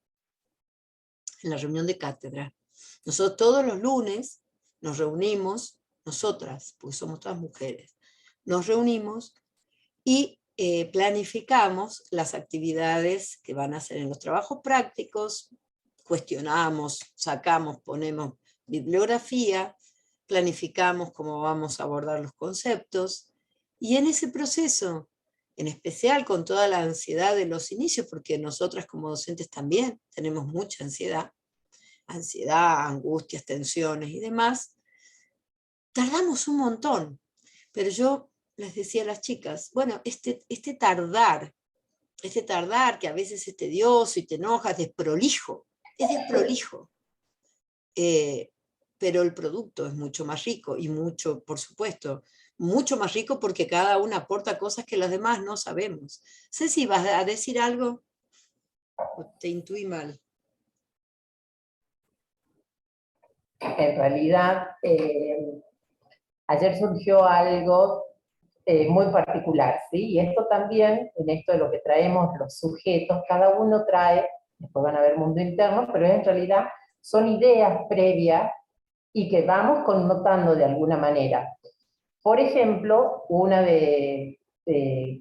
en la reunión de cátedra. Nosotros todos los lunes nos reunimos, nosotras, porque somos todas mujeres, nos reunimos y planificamos las actividades que van a hacer en los trabajos prácticos, cuestionamos, sacamos, ponemos bibliografía, planificamos cómo vamos a abordar los conceptos, y en ese proceso, en especial con toda la ansiedad de los inicios, porque nosotras como docentes también tenemos mucha ansiedad, angustias, tensiones y demás, tardamos un montón, pero yo les decía a las chicas, bueno, este tardar que a veces es tedioso y te enojas, es desprolijo, pero el producto es mucho más rico y mucho, por supuesto, mucho más rico porque cada una aporta cosas que las demás no sabemos. Ceci, ¿vas a decir algo? ¿O te intuí mal? En realidad, ayer surgió algo muy particular, ¿sí? Y esto también, en esto de lo que traemos los sujetos, cada uno trae, después van a ver mundo interno, pero en realidad son ideas previas y que vamos connotando de alguna manera. Por ejemplo, una de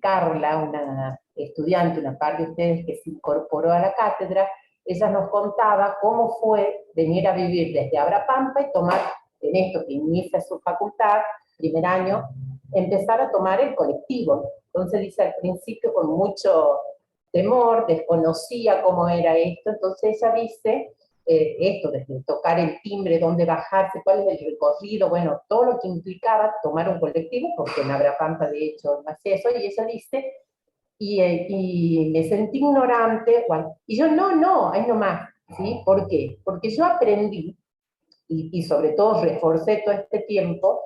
Carla, una estudiante, una parte de ustedes que se incorporó a la cátedra, ella nos contaba cómo fue venir a vivir desde Abrapampa y tomar, en esto que inicia su facultad, primer año, empezar a tomar el colectivo. Entonces dice al principio con mucho temor, desconocía cómo era esto, entonces ella dice esto, desde tocar el timbre, dónde bajarse, cuál es el recorrido, bueno, todo lo que implicaba tomar un colectivo, porque en Abrapampa de hecho no hace eso, y ella dice, y me sentí ignorante, bueno, y yo no, ahí nomás, ¿sí? ¿Por qué? Porque yo aprendí, y sobre todo reforcé todo este tiempo,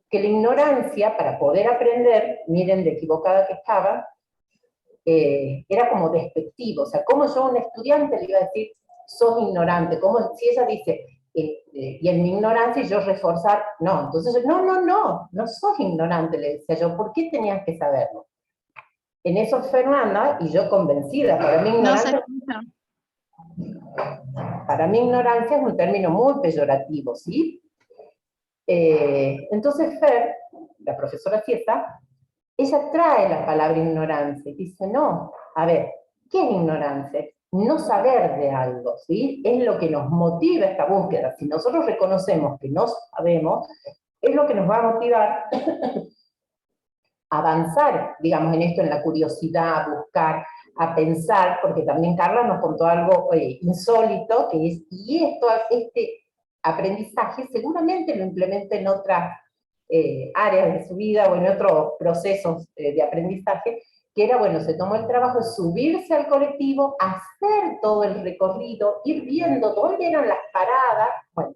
que la ignorancia, para poder aprender, miren de equivocada que estaba, era como despectivo. O sea, ¿cómo yo a un estudiante le iba a decir, sos ignorante? Como si ella dice, y en mi ignorancia, y yo reforzar, no. Entonces, no sos ignorante, le decía yo, ¿por qué tenías que saberlo? En eso Fernanda, y yo convencida, para mí ignorancia es un término muy peyorativo, ¿sí? Entonces Fer, la profesora Ciesa, ella trae la palabra ignorancia y dice, no, a ver, ¿qué es ignorancia? No saber de algo, ¿sí? Es lo que nos motiva esta búsqueda. Si nosotros reconocemos que no sabemos, es lo que nos va a motivar a avanzar, digamos, en esto, en la curiosidad, a buscar, a pensar, porque también Carla nos contó algo insólito, que es, y este aprendizaje seguramente lo implementa en otras áreas de su vida o en otros procesos de aprendizaje, que era, bueno, se tomó el trabajo de subirse al colectivo, hacer todo el recorrido, ir viendo dónde eran las paradas. Bueno,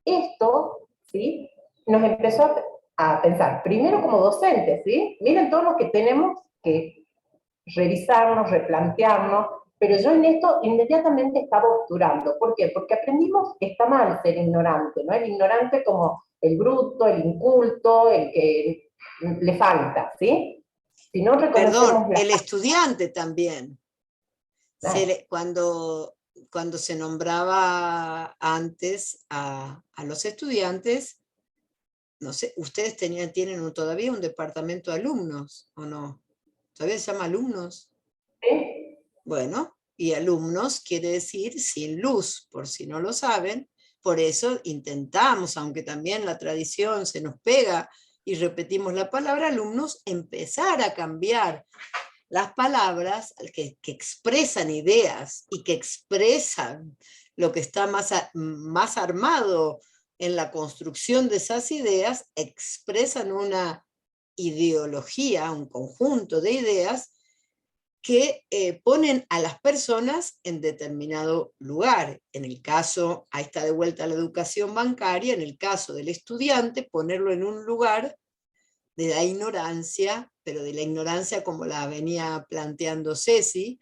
esto, ¿sí?, nos empezó a pensar, primero como docentes, ¿sí? Miren todo lo que tenemos que revisarnos, replantearnos, pero yo en esto inmediatamente estaba obturando. ¿Por qué? Porque aprendimos que está mal ser ignorante, ¿no? El ignorante como el bruto, el inculto, el que le falta, ¿sí? Si no reconocemos Perdón, el estudiante también. Cuando se nombraba antes a los estudiantes, no sé, ustedes tienen todavía un departamento de alumnos, ¿o no? ¿Todavía se llama alumnos? ¿Sí? Bueno, y alumnos quiere decir sin luz, por si no lo saben. Por eso intentamos, aunque también la tradición se nos pega y repetimos la palabra alumnos, empezar a cambiar las palabras que expresan ideas y que expresan lo que está más armado en la construcción de esas ideas, expresan una ideología, un conjunto de ideas que ponen a las personas en determinado lugar. En el caso, ahí está de vuelta la educación bancaria, en el caso del estudiante, ponerlo en un lugar de la ignorancia, pero de la ignorancia como la venía planteando Ceci,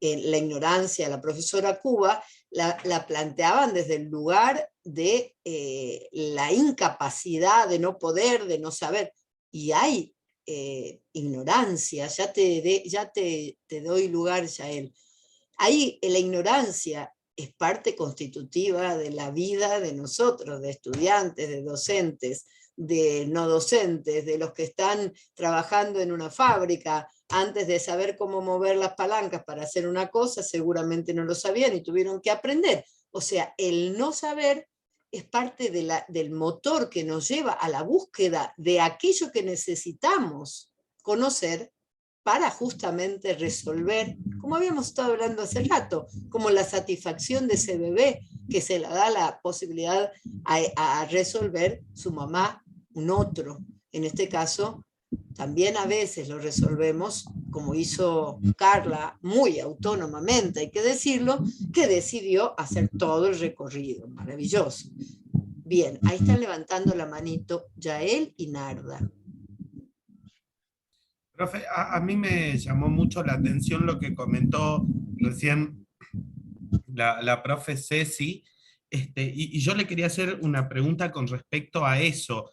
la ignorancia, la profesora Cuba, la planteaban desde el lugar de la incapacidad, de no poder, de no saber. Y hay ignorancia, ya te doy lugar, Yael. Ahí la ignorancia es parte constitutiva de la vida de nosotros, de estudiantes, de docentes, de no docentes, de los que están trabajando en una fábrica. Antes de saber cómo mover las palancas para hacer una cosa, seguramente no lo sabían y tuvieron que aprender. O sea, el no saber es parte del motor que nos lleva a la búsqueda de aquello que necesitamos conocer para justamente resolver, como habíamos estado hablando hace rato, como la satisfacción de ese bebé que se le da la posibilidad a resolver su mamá, un otro. En este caso, también a veces lo resolvemos, como hizo Carla, muy autónomamente, hay que decirlo, que decidió hacer todo el recorrido. Maravilloso. Bien, ahí están levantando la manito Yael y Narda. Profe, a mí me llamó mucho la atención lo que comentó recién la profe Ceci, y yo le quería hacer una pregunta con respecto a eso.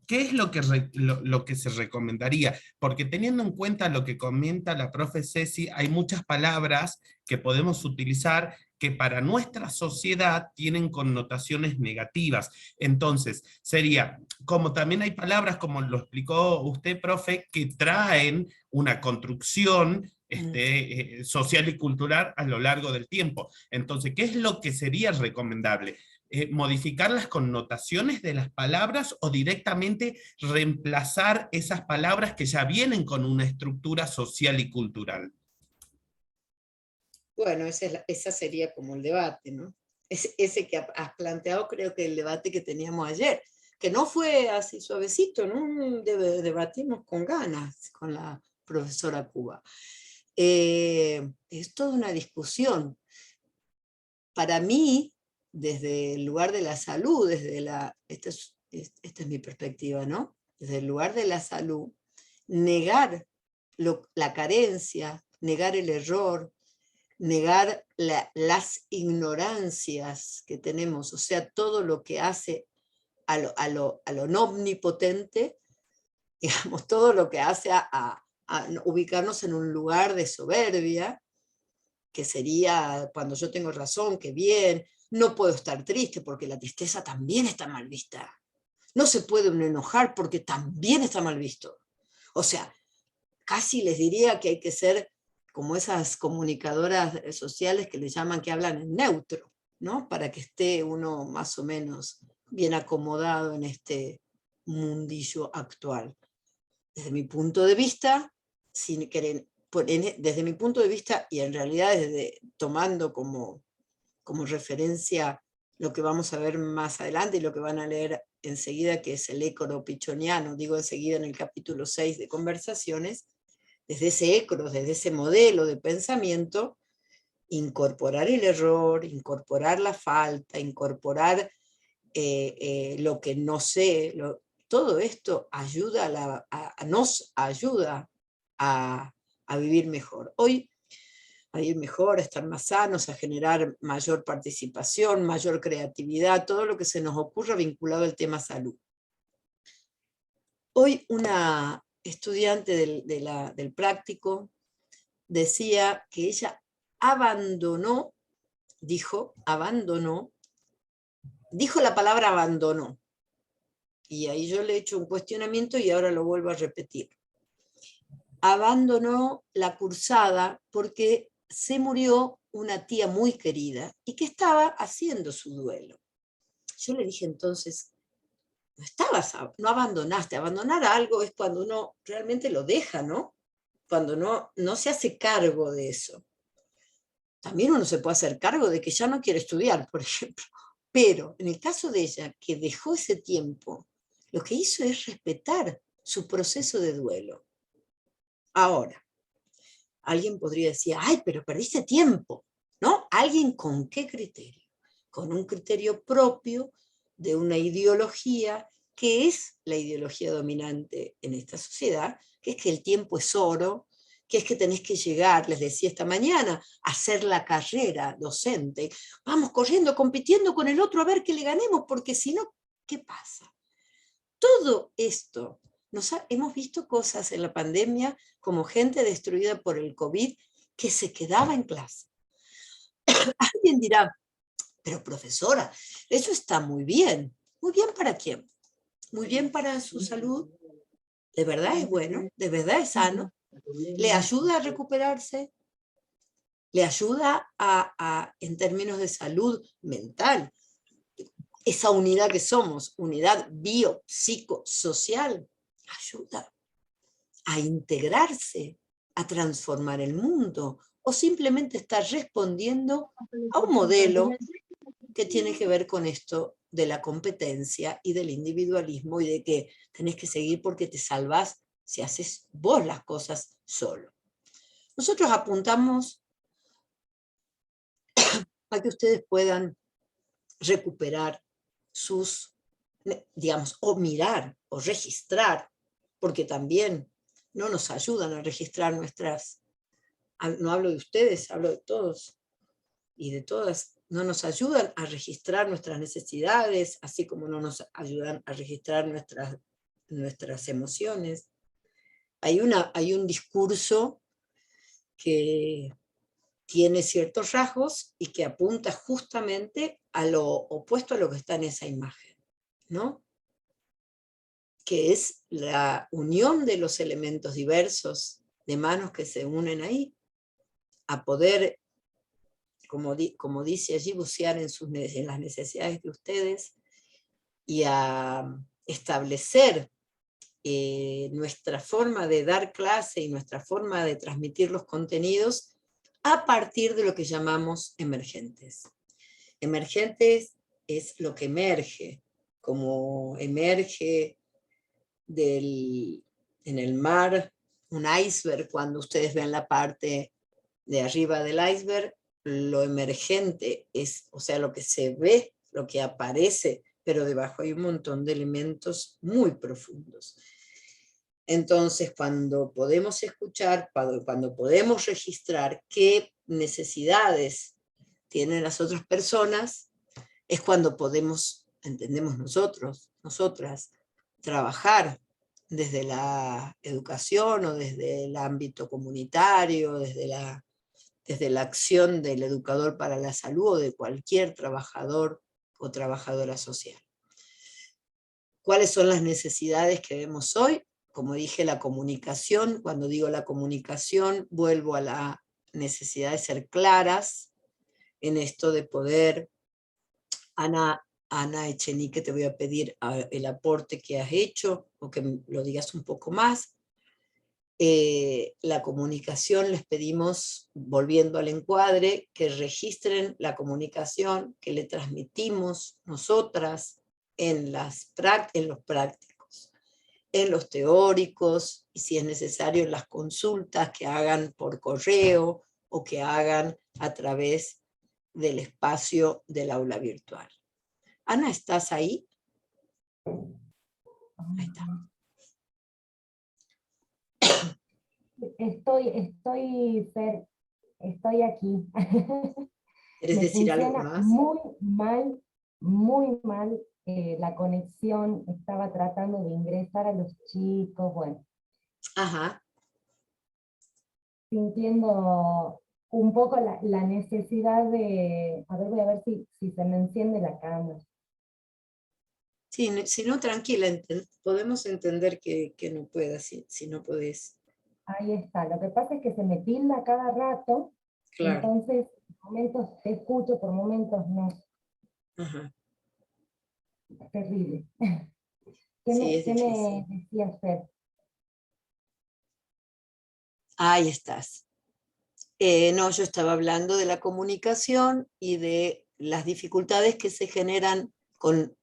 ¿Qué es lo que se recomendaría? Porque teniendo en cuenta lo que comenta la profe Ceci, hay muchas palabras que podemos utilizar que para nuestra sociedad tienen connotaciones negativas. Entonces, sería, como también hay palabras, como lo explicó usted, profe, que traen una construcción social y cultural a lo largo del tiempo. Entonces, ¿qué es lo que sería recomendable? ¿Modificar las connotaciones de las palabras o directamente reemplazar esas palabras que ya vienen con una estructura social y cultural? Bueno, esa sería como el debate, ¿no? Ese que has planteado, creo que el debate que teníamos ayer, que no fue así suavecito, ¿no? Debatimos con ganas con la profesora Cuba. Es toda una discusión. Para mí, desde el lugar de la salud, esta es mi perspectiva, ¿no? Desde el lugar de la salud, negar la carencia, negar el error, negar las ignorancias que tenemos, o sea, todo lo que hace a lo no omnipotente, digamos, todo lo que hace a ubicarnos en un lugar de soberbia, que sería cuando yo tengo razón, que bien, no puedo estar triste porque la tristeza también está mal vista. No se puede uno enojar porque también está mal visto. O sea, casi les diría que hay que ser como esas comunicadoras sociales que le llaman, que hablan en neutro, ¿no? Para que esté uno más o menos bien acomodado en este mundillo actual. Desde mi punto de vista, sin querer, desde mi punto de vista, y en realidad tomando como referencia lo que vamos a ver más adelante y lo que van a leer enseguida, que es el écoro pichoniano, digo enseguida en el capítulo 6 de Conversaciones, desde ese écoro, desde ese modelo de pensamiento, incorporar el error, incorporar la falta, incorporar lo que no sé, todo esto ayuda nos ayuda a vivir mejor. Hoy, a vivir mejor, a estar más sanos, a generar mayor participación, mayor creatividad, todo lo que se nos ocurra vinculado al tema salud. Hoy una estudiante del práctico decía que ella dijo la palabra abandonó. Y ahí yo le he hecho un cuestionamiento y ahora lo vuelvo a repetir. Abandonó la cursada porque se murió una tía muy querida y que estaba haciendo su duelo. Yo le dije entonces, no abandonaste. Abandonar algo es cuando uno realmente lo deja, ¿no? Cuando no se hace cargo de eso. También uno se puede hacer cargo de que ya no quiere estudiar, por ejemplo. Pero en el caso de ella, que dejó ese tiempo, lo que hizo es respetar su proceso de duelo. Ahora, alguien podría decir, ay, pero perdiste tiempo, ¿no? ¿Alguien con qué criterio? Con un criterio propio de una ideología que es la ideología dominante en esta sociedad, que es que el tiempo es oro, que es que tenés que llegar, les decía esta mañana, a hacer la carrera docente. Vamos corriendo, compitiendo con el otro a ver que le ganemos, porque si no, ¿qué pasa? Todo esto, hemos visto cosas en la pandemia como gente destruida por el COVID que se quedaba en clase. Alguien dirá, pero profesora, eso está muy bien. ¿Muy bien para quién? Muy bien para su salud. ¿De verdad es bueno? ¿De verdad es sano? ¿Le ayuda a recuperarse? ¿Le ayuda en términos de salud mental? Esa unidad que somos, unidad biopsicosocial, ayuda a integrarse, a transformar el mundo, o simplemente está respondiendo a un modelo que tiene que ver con esto de la competencia y del individualismo y de que tenés que seguir porque te salvás si haces vos las cosas solo. Nosotros apuntamos a que ustedes puedan recuperar sus, digamos, o mirar o registrar, porque también no nos ayudan a registrar nuestras, no hablo de ustedes, hablo de todos y de todas, no nos ayudan a registrar nuestras necesidades, así como no nos ayudan a registrar nuestras emociones. Hay un discurso que tiene ciertos rasgos y que apunta justamente a lo opuesto a lo que está en esa imagen, ¿no? Que es la unión de los elementos diversos de manos que se unen ahí, a poder, como dice allí, bucear en las necesidades de ustedes y a establecer nuestra forma de dar clase y nuestra forma de transmitir los contenidos a partir de lo que llamamos emergentes. Emergentes es lo que emerge, como emerge en el mar un iceberg. Cuando ustedes ven la parte de arriba del iceberg, lo emergente es, o sea, lo que se ve, lo que aparece, pero debajo hay un montón de elementos muy profundos. Entonces, cuando podemos escuchar, cuando podemos registrar qué necesidades tienen las otras personas, es cuando podemos, entendemos nosotras, trabajar desde la educación o desde el ámbito comunitario, desde la acción del educador para la salud o de cualquier trabajador o trabajadora social. ¿Cuáles son las necesidades que vemos hoy? Como dije, la comunicación. Cuando digo la comunicación, vuelvo a la necesidad de ser claras en esto de poder. Ana Echenique, te voy a pedir el aporte que has hecho, o que lo digas un poco más. La comunicación, les pedimos, volviendo al encuadre, que registren la comunicación que le transmitimos nosotras en los prácticos, en los teóricos, y si es necesario en las consultas que hagan por correo o que hagan a través del espacio del aula virtual. Ana, ¿estás ahí? Ahí está. Estoy aquí. ¿Quieres decir algo más? Muy mal la conexión. Estaba tratando de ingresar a los chicos, bueno. Ajá. Sintiendo un poco la necesidad de... A ver, voy a ver si se me enciende la cámara. Sí, si no, tranquila, podemos entender que no puedas, si no podés. Ahí está, lo que pasa es que se me tilda cada rato, claro. Entonces, por momentos te escucho, por momentos no. Ajá. Terrible. ¿Qué Sí, me decías, Fer? Ahí estás. No, yo estaba hablando de la comunicación y de las dificultades que se generan con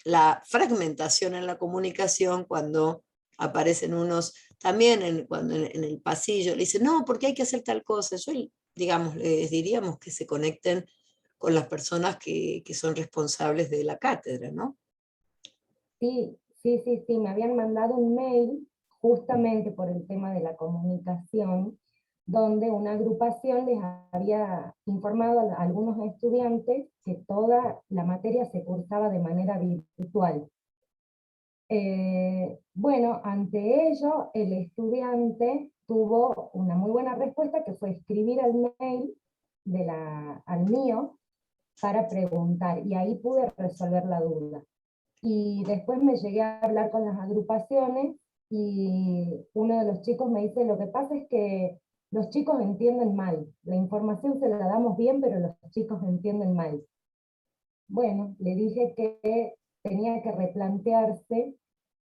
la fragmentación en la comunicación cuando aparecen unos, también cuando en el pasillo le dicen, no, porque hay que hacer tal cosa. Yo, digamos, les diríamos que se conecten con las personas que son responsables de la cátedra, ¿no? Sí, me habían mandado un mail justamente por el tema de la comunicación, donde una agrupación les había informado a algunos estudiantes que toda la materia se cursaba de manera virtual. Bueno, ante ello, el estudiante tuvo una muy buena respuesta, que fue escribir al mail al mío para preguntar, y ahí pude resolver la duda. Y después me llegué a hablar con las agrupaciones, y uno de los chicos me dice, lo que pasa es que los chicos entienden mal, la información se la damos bien, pero los chicos entienden mal. Bueno, le dije que tenía que replantearse,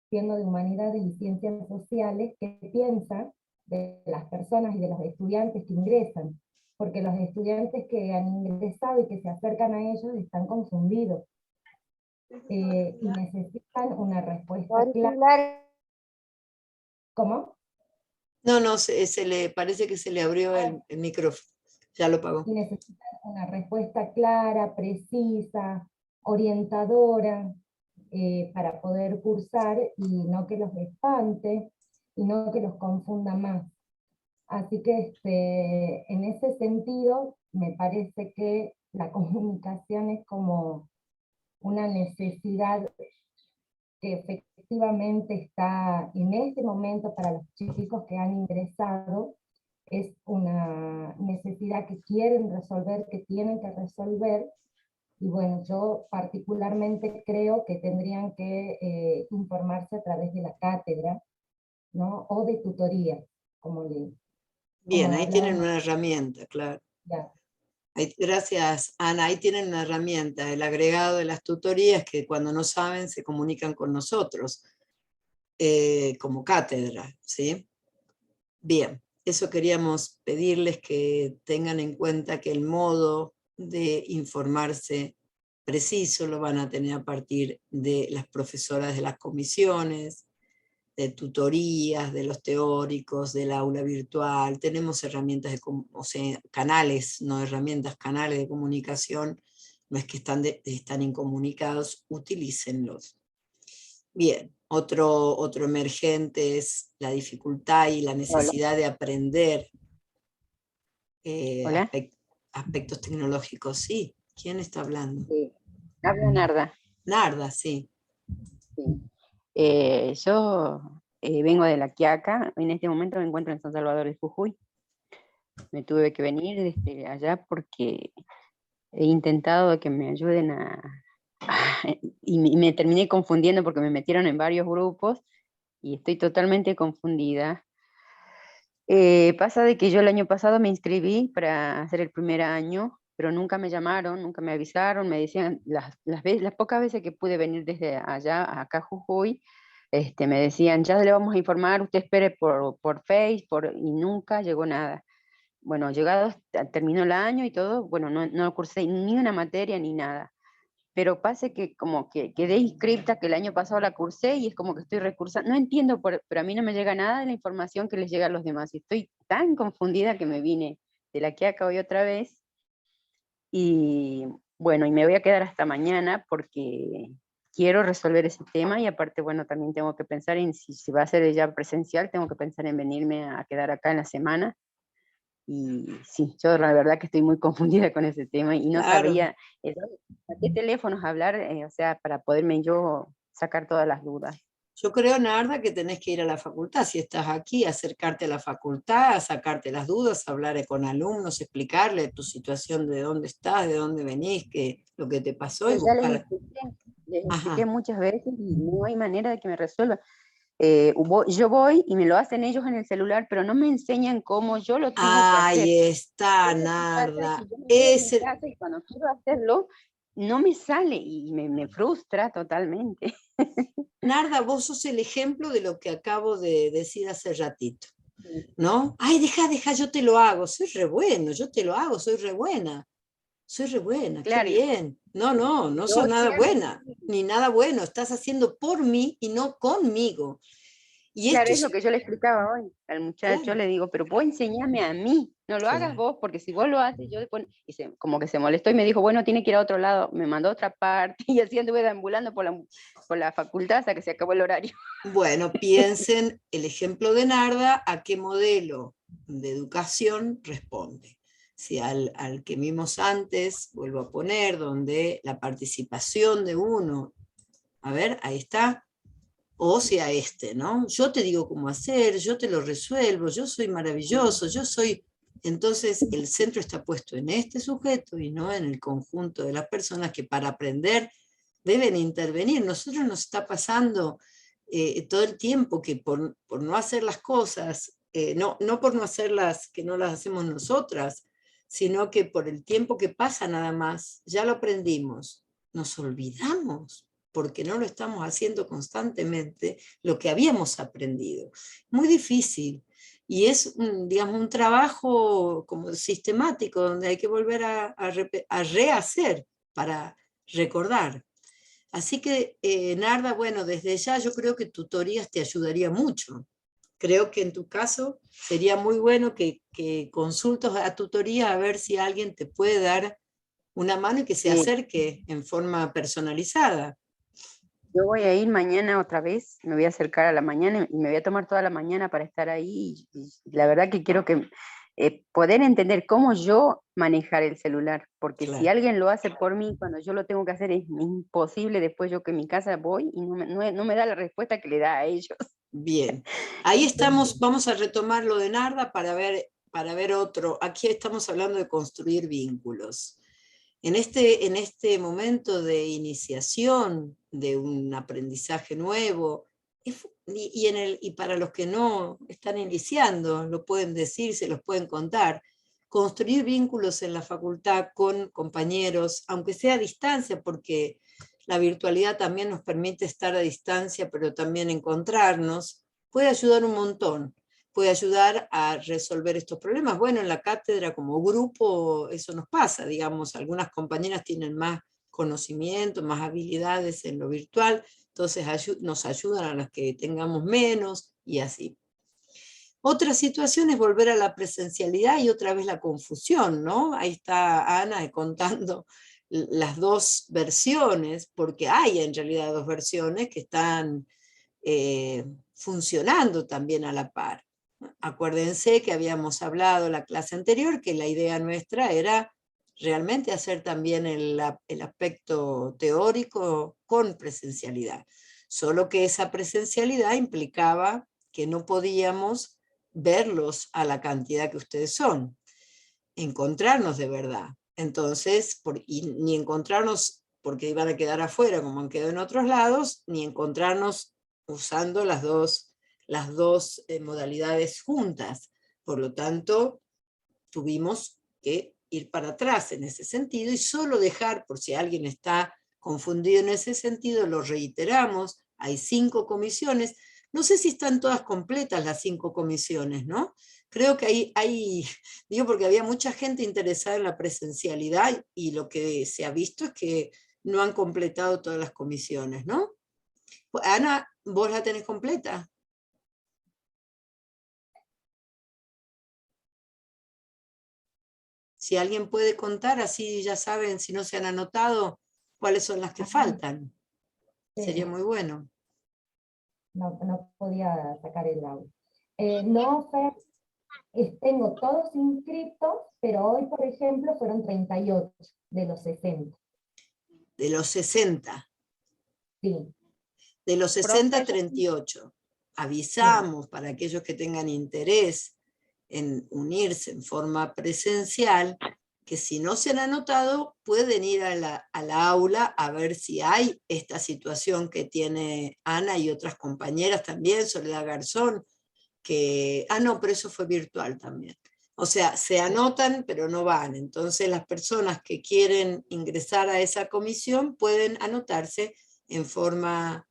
siendo de humanidades y ciencias sociales, qué piensa de las personas y de los estudiantes que ingresan, porque los estudiantes que han ingresado y que se acercan a ellos están confundidos. Y necesitan una respuesta clara. ¿Cómo? No, parece que se le abrió el micrófono, ya lo apagó. Y necesitan una respuesta clara, precisa, orientadora, para poder cursar y no que los espante y no que los confunda más. Así que en ese sentido me parece que la comunicación es como una necesidad que efectivamente está en este momento para los chicos que han ingresado, es una necesidad que quieren resolver, que tienen que resolver. Y bueno, yo particularmente creo que tendrían que informarse a través de la cátedra, ¿no? O de tutoría, como le... Bien, ahí tienen una herramienta, claro. Ya. Gracias, Ana. Ahí tienen una herramienta, el agregado de las tutorías, que cuando no saben se comunican con nosotros, como cátedra, ¿sí? Bien, eso queríamos pedirles, que tengan en cuenta que el modo de informarse preciso lo van a tener a partir de las profesoras de las comisiones, de tutorías, de los teóricos, del aula virtual. Tenemos herramientas, canales, no herramientas, canales de comunicación. No es que están incomunicados, utilícenlos. Bien, otro emergente es la dificultad y la necesidad de aprender Hola. aspectos tecnológicos. Sí, ¿quién está hablando? Habla Narda. Narda, sí. Yo vengo de La Quiaca, en este momento me encuentro en San Salvador de Jujuy. Me tuve que venir desde allá porque he intentado que me ayuden y me terminé confundiendo porque me metieron en varios grupos y estoy totalmente confundida. Pasa de que yo el año pasado me inscribí para hacer el primer año, pero nunca me llamaron, nunca me avisaron, me decían, las pocas veces que pude venir desde allá, acá a Jujuy, me decían, ya le vamos a informar, usted espere por Face, y nunca llegó nada. Bueno, terminó el año y todo, bueno, no cursé ni una materia ni nada. Pero pasa que como que quedé inscripta, que el año pasado la cursé y es como que estoy recursando. No entiendo, pero a mí no me llega nada de la información que les llega a los demás. Y estoy tan confundida que me vine de La Quiaca hoy otra vez. Y bueno, y me voy a quedar hasta mañana porque quiero resolver ese tema y aparte, bueno, también tengo que pensar en si va a ser ya presencial, tengo que pensar en venirme a quedar acá en la semana. Y sí, yo la verdad que estoy muy confundida con ese tema y no sabía a qué teléfonos hablar, o sea, para poderme yo sacar todas las dudas. Yo creo, Narda, que tenés que ir a la facultad, si estás aquí, acercarte a la facultad, a sacarte las dudas, hablar con alumnos, explicarle tu situación, de dónde estás, de dónde venís, lo que te pasó. Y ya buscar... les expliqué muchas veces y no hay manera de que me resuelva. Yo voy y me lo hacen ellos en el celular, pero no me enseñan cómo yo lo tengo que hacer. Ahí está, Narda. Y cuando quiero hacerlo, no me sale y me frustra totalmente. Narda, vos sos el ejemplo de lo que acabo de decir hace ratito, ¿no? Ay, deja, yo te lo hago. Soy re bueno, yo te lo hago, soy re buena. Soy re buena, claro. Qué bien. No sos nada buena, ni nada bueno. Estás haciendo por mí y no conmigo. Y claro, esto es lo que yo le explicaba hoy al muchacho, claro. Le digo, pero vos enseñame a mí, no lo hagas vos, porque si vos lo haces, yo después, como que se molestó y me dijo, bueno, tiene que ir a otro lado, me mandó a otra parte, y así anduve deambulando por la facultad hasta que se acabó el horario. Bueno, piensen el ejemplo de Narda, a qué modelo de educación responde. Si al que vimos antes, vuelvo a poner, donde la participación de uno, a ver, ahí está, o si a ¿no? Yo te digo cómo hacer, yo te lo resuelvo, yo soy maravilloso, yo soy... Entonces el centro está puesto en este sujeto y no en el conjunto de las personas que para aprender deben intervenir. Nosotros nos está pasando todo el tiempo que por no hacer las cosas, no por no hacerlas, que no las hacemos nosotras, sino que por el tiempo que pasa nada más, ya lo aprendimos, nos olvidamos, porque no lo estamos haciendo constantemente lo que habíamos aprendido. Muy difícil. Y es, digamos, un trabajo como sistemático, donde hay que volver a rehacer para recordar. Así que, Narda, bueno, desde ya yo creo que tutorías te ayudaría mucho. Creo que en tu caso sería muy bueno que consultes a tutoría a ver si alguien te puede dar una mano y que se acerque en forma personalizada. Yo voy a ir mañana otra vez, me voy a acercar a la mañana y me voy a tomar toda la mañana para estar ahí. Y la verdad que quiero que poder entender cómo yo manejar el celular, porque si alguien lo hace por mí, cuando yo lo tengo que hacer es imposible, después yo que en mi casa voy y no me da la respuesta que le da a ellos. Bien, ahí estamos, vamos a retomar lo de Narda para ver otro. Aquí estamos hablando de construir vínculos. En este momento de iniciación de un aprendizaje nuevo, y para los que no están iniciando, lo pueden decir, se los pueden contar, construir vínculos en la facultad con compañeros, aunque sea a distancia, porque la virtualidad también nos permite estar a distancia, pero también encontrarnos, puede ayudar un montón, puede ayudar a resolver estos problemas. Bueno, en la cátedra como grupo eso nos pasa, digamos, algunas compañeras tienen más conocimiento, más habilidades en lo virtual, entonces nos ayudan a las que tengamos menos y así. Otra situación es volver a la presencialidad y otra vez la confusión, ¿no? Ahí está Ana contando las dos versiones, porque hay en realidad dos versiones que están funcionando también a la par. Acuérdense que habíamos hablado en la clase anterior que la idea nuestra era realmente hacer también el aspecto teórico con presencialidad. Solo que esa presencialidad implicaba que no podíamos verlos a la cantidad que ustedes son, encontrarnos de verdad. Entonces, ni encontrarnos porque iban a quedar afuera como han quedado en otros lados, ni encontrarnos usando las dos modalidades juntas. Por lo tanto, tuvimos que ir para atrás en ese sentido y solo dejar, por si alguien está confundido en ese sentido, lo reiteramos, hay 5 comisiones, no sé si están todas completas las 5 comisiones, ¿no? Creo que digo porque había mucha gente interesada en la presencialidad y lo que se ha visto es que no han completado todas las comisiones, ¿no? Ana, ¿vos la tenés completa? Si alguien puede contar, así ya saben, si no se han anotado, cuáles son las que faltan. Sí. Sería muy bueno. No podía sacar el audio. No, Fer, tengo todos inscritos, pero hoy, por ejemplo, fueron 38 de los 60. De los 60. Sí. De los 60, Profe, 38. Avisamos para aquellos que tengan interés en unirse en forma presencial, que si no se han anotado, pueden ir a la aula a ver si hay esta situación que tiene Ana y otras compañeras también, Soledad Garzón, que... no, pero eso fue virtual también. O sea, se anotan, pero no van. Entonces las personas que quieren ingresar a esa comisión pueden anotarse en forma,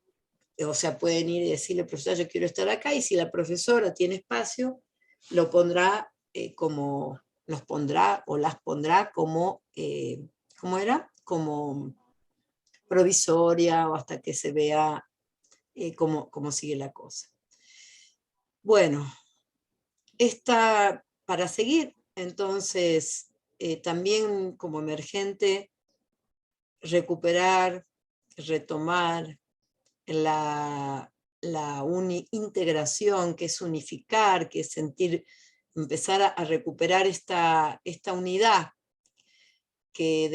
o sea, pueden ir y decirle, profesora, yo quiero estar acá, y si la profesora tiene espacio, lo pondrá nos pondrá o las pondrá como, ¿cómo era? Como provisoria o hasta que se vea cómo sigue la cosa. Bueno, para seguir, entonces, también como emergente, recuperar, retomar la integración, que es unificar, que es empezar a recuperar esta unidad que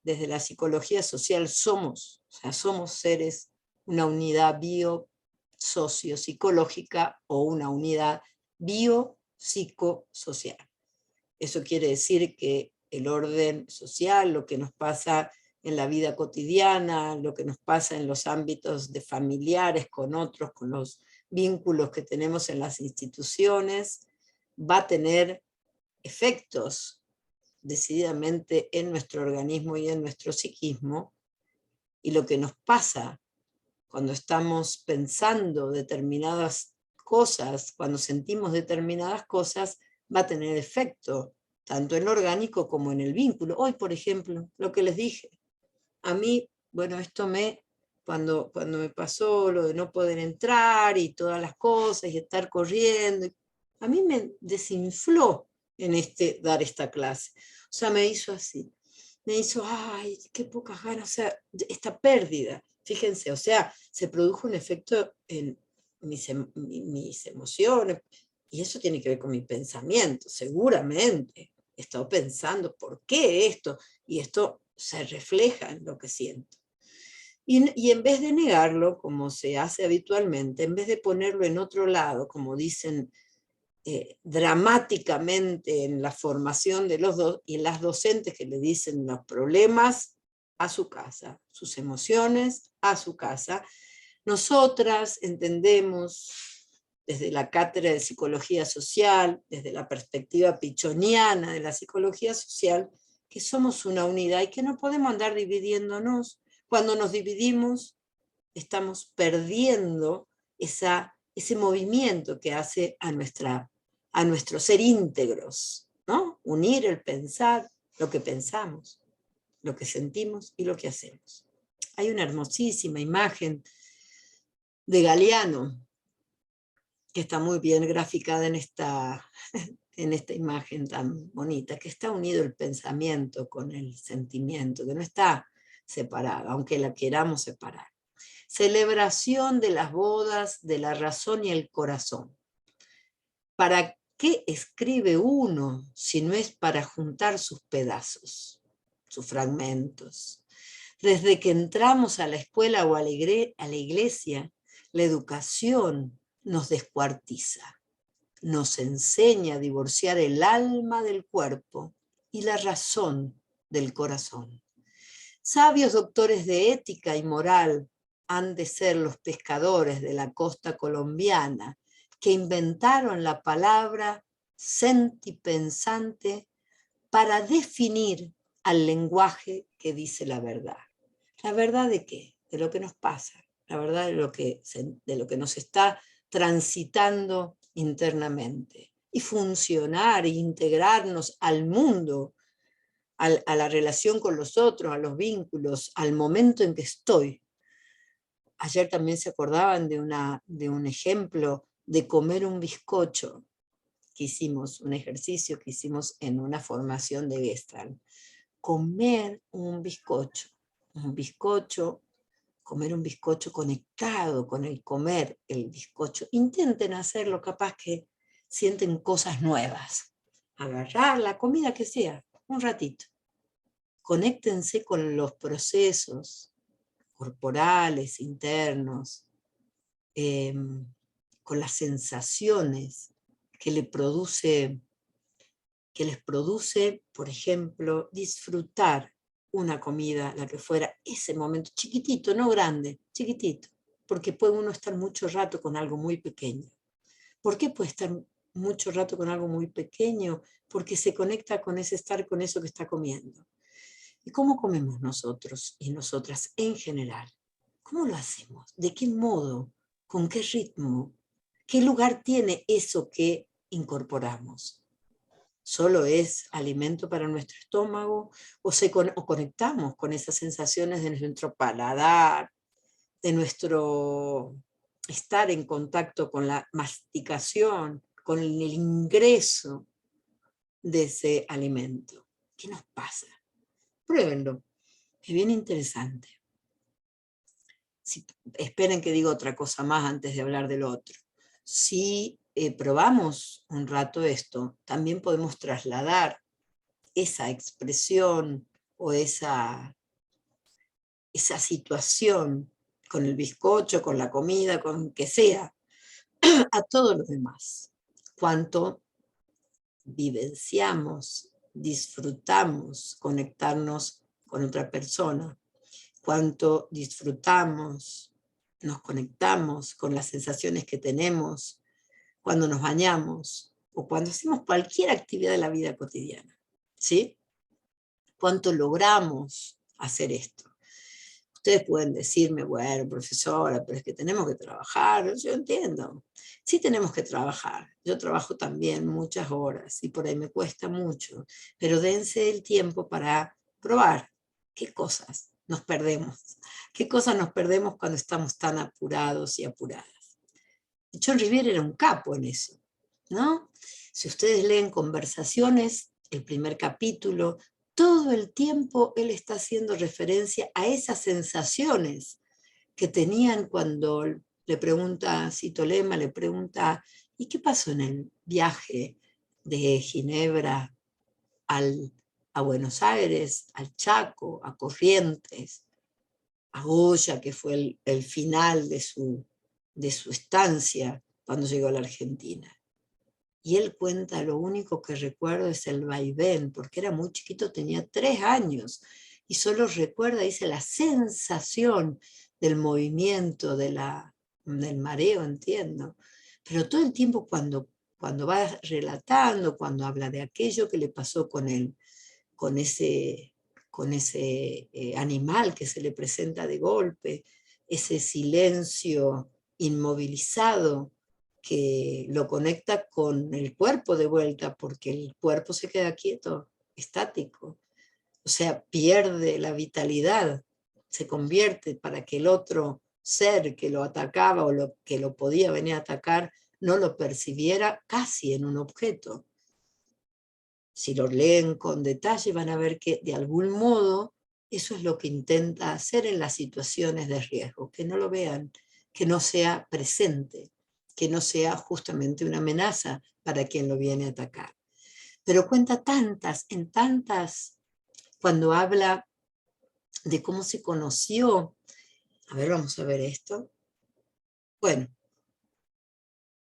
desde la psicología social somos, o sea, somos seres, una unidad bio-socio-psicológica o una unidad bio-psicosocial. Eso quiere decir que el orden social, lo que nos pasa en la vida cotidiana, lo que nos pasa en los ámbitos de familiares con otros, con los vínculos que tenemos en las instituciones, va a tener efectos decididamente en nuestro organismo y en nuestro psiquismo, y lo que nos pasa cuando estamos pensando determinadas cosas, cuando sentimos determinadas cosas, va a tener efecto tanto en lo orgánico como en el vínculo. Hoy, por ejemplo, lo que les dije, a mí, bueno, esto cuando me pasó lo de no poder entrar y todas las cosas y estar corriendo, a mí me desinfló en dar esta clase. O sea, me hizo así. Me hizo, ay, qué pocas ganas, o sea, esta pérdida. Fíjense, o sea, se produjo un efecto en mis emociones, y eso tiene que ver con mi pensamiento, seguramente. He estado pensando, ¿por qué esto? Y esto se refleja en lo que siento. Y en vez de negarlo, como se hace habitualmente, en vez de ponerlo en otro lado, como dicen dramáticamente en la formación de los dos, y en las docentes que le dicen los problemas a su casa, sus emociones a su casa, nosotras entendemos desde la cátedra de psicología social, desde la perspectiva pichoniana de la psicología social, que somos una unidad y que no podemos andar dividiéndonos. Cuando nos dividimos, estamos perdiendo ese movimiento que hace a nuestro ser íntegros, ¿no? Unir el pensar, lo que pensamos, lo que sentimos y lo que hacemos. Hay una hermosísima imagen de Galeano, que está muy bien graficada en en esta imagen tan bonita, que está unido el pensamiento con el sentimiento, que no está separado, aunque la queramos separar. Celebración de las bodas de la razón y el corazón. ¿Para qué escribe uno si no es para juntar sus pedazos, sus fragmentos? Desde que entramos a la escuela o a la iglesia, la educación nos descuartiza, nos enseña a divorciar el alma del cuerpo y la razón del corazón. Sabios doctores de ética y moral han de ser los pescadores de la costa colombiana que inventaron la palabra sentipensante para definir al lenguaje que dice la verdad. ¿La verdad de qué? De lo que nos pasa, la verdad de lo que nos está transitando internamente. Y funcionar e integrarnos al mundo, a la relación con los otros, a los vínculos, al momento en que estoy. Ayer también se acordaban de un ejemplo de comer un bizcocho, que hicimos, un ejercicio que hicimos en una formación de Gestalt. Comer un bizcocho, comer un bizcocho conectado con el comer el bizcocho. Intenten hacerlo, capaz que sienten cosas nuevas. Agarrar la comida que sea, un ratito. Conéctense con los procesos corporales, internos, con las sensaciones que les produce, por ejemplo, disfrutar una comida, la que fuera, ese momento chiquitito, no grande, chiquitito, porque puede uno estar mucho rato con algo muy pequeño. ¿Por qué puede estar mucho rato con algo muy pequeño? Porque se conecta con ese estar con eso que está comiendo. ¿Y cómo comemos nosotros y nosotras en general? ¿Cómo lo hacemos? ¿De qué modo? ¿Con qué ritmo? ¿Qué lugar tiene eso que incorporamos? ¿Solo es alimento para nuestro estómago? ¿O conectamos con esas sensaciones de nuestro paladar, de nuestro estar en contacto con la masticación, con el ingreso de ese alimento? ¿Qué nos pasa? Pruébenlo, es bien interesante. Esperen que diga otra cosa más antes de hablar del otro. Si probamos un rato esto, también podemos trasladar esa expresión o esa situación con el bizcocho, con la comida, con que sea, a todos los demás. Cuánto vivenciamos, disfrutamos conectarnos con otra persona, cuánto disfrutamos, nos conectamos con las sensaciones que tenemos cuando nos bañamos o cuando hacemos cualquier actividad de la vida cotidiana, ¿sí? Cuánto logramos hacer esto. Ustedes pueden decirme, bueno, profesora, pero es que tenemos que trabajar. Yo entiendo. Sí tenemos que trabajar. Yo trabajo también muchas horas y por ahí me cuesta mucho. Pero dense el tiempo para probar qué cosas nos perdemos. Qué cosas nos perdemos cuando estamos tan apurados y apuradas. John Riviere era un capo en eso, ¿no? Si ustedes leen Conversaciones, el primer capítulo, todo el tiempo él está haciendo referencia a esas sensaciones que tenían cuando le pregunta, Cito Lema, le pregunta, ¿y qué pasó en el viaje de Ginebra a Buenos Aires, al Chaco, a Corrientes, a Goya, que fue el final de su estancia cuando llegó a la Argentina? Y él cuenta, lo único que recuerdo es el vaivén, porque era muy chiquito, tenía 3 años, y solo recuerda, dice, la sensación del movimiento, del mareo, entiendo. Pero todo el tiempo cuando va relatando, cuando habla de aquello que le pasó con ese animal que se le presenta de golpe, ese silencio inmovilizado, que lo conecta con el cuerpo de vuelta, porque el cuerpo se queda quieto, estático. O sea, pierde la vitalidad, se convierte para que el otro ser que lo atacaba o que lo podía venir a atacar no lo percibiera casi en un objeto. Si lo leen con detalle van a ver que de algún modo eso es lo que intenta hacer en las situaciones de riesgo, que no lo vean, que no sea presente, que no sea justamente una amenaza para quien lo viene a atacar. Pero cuenta en tantas, cuando habla de cómo se conoció. A ver, vamos a ver esto. Bueno,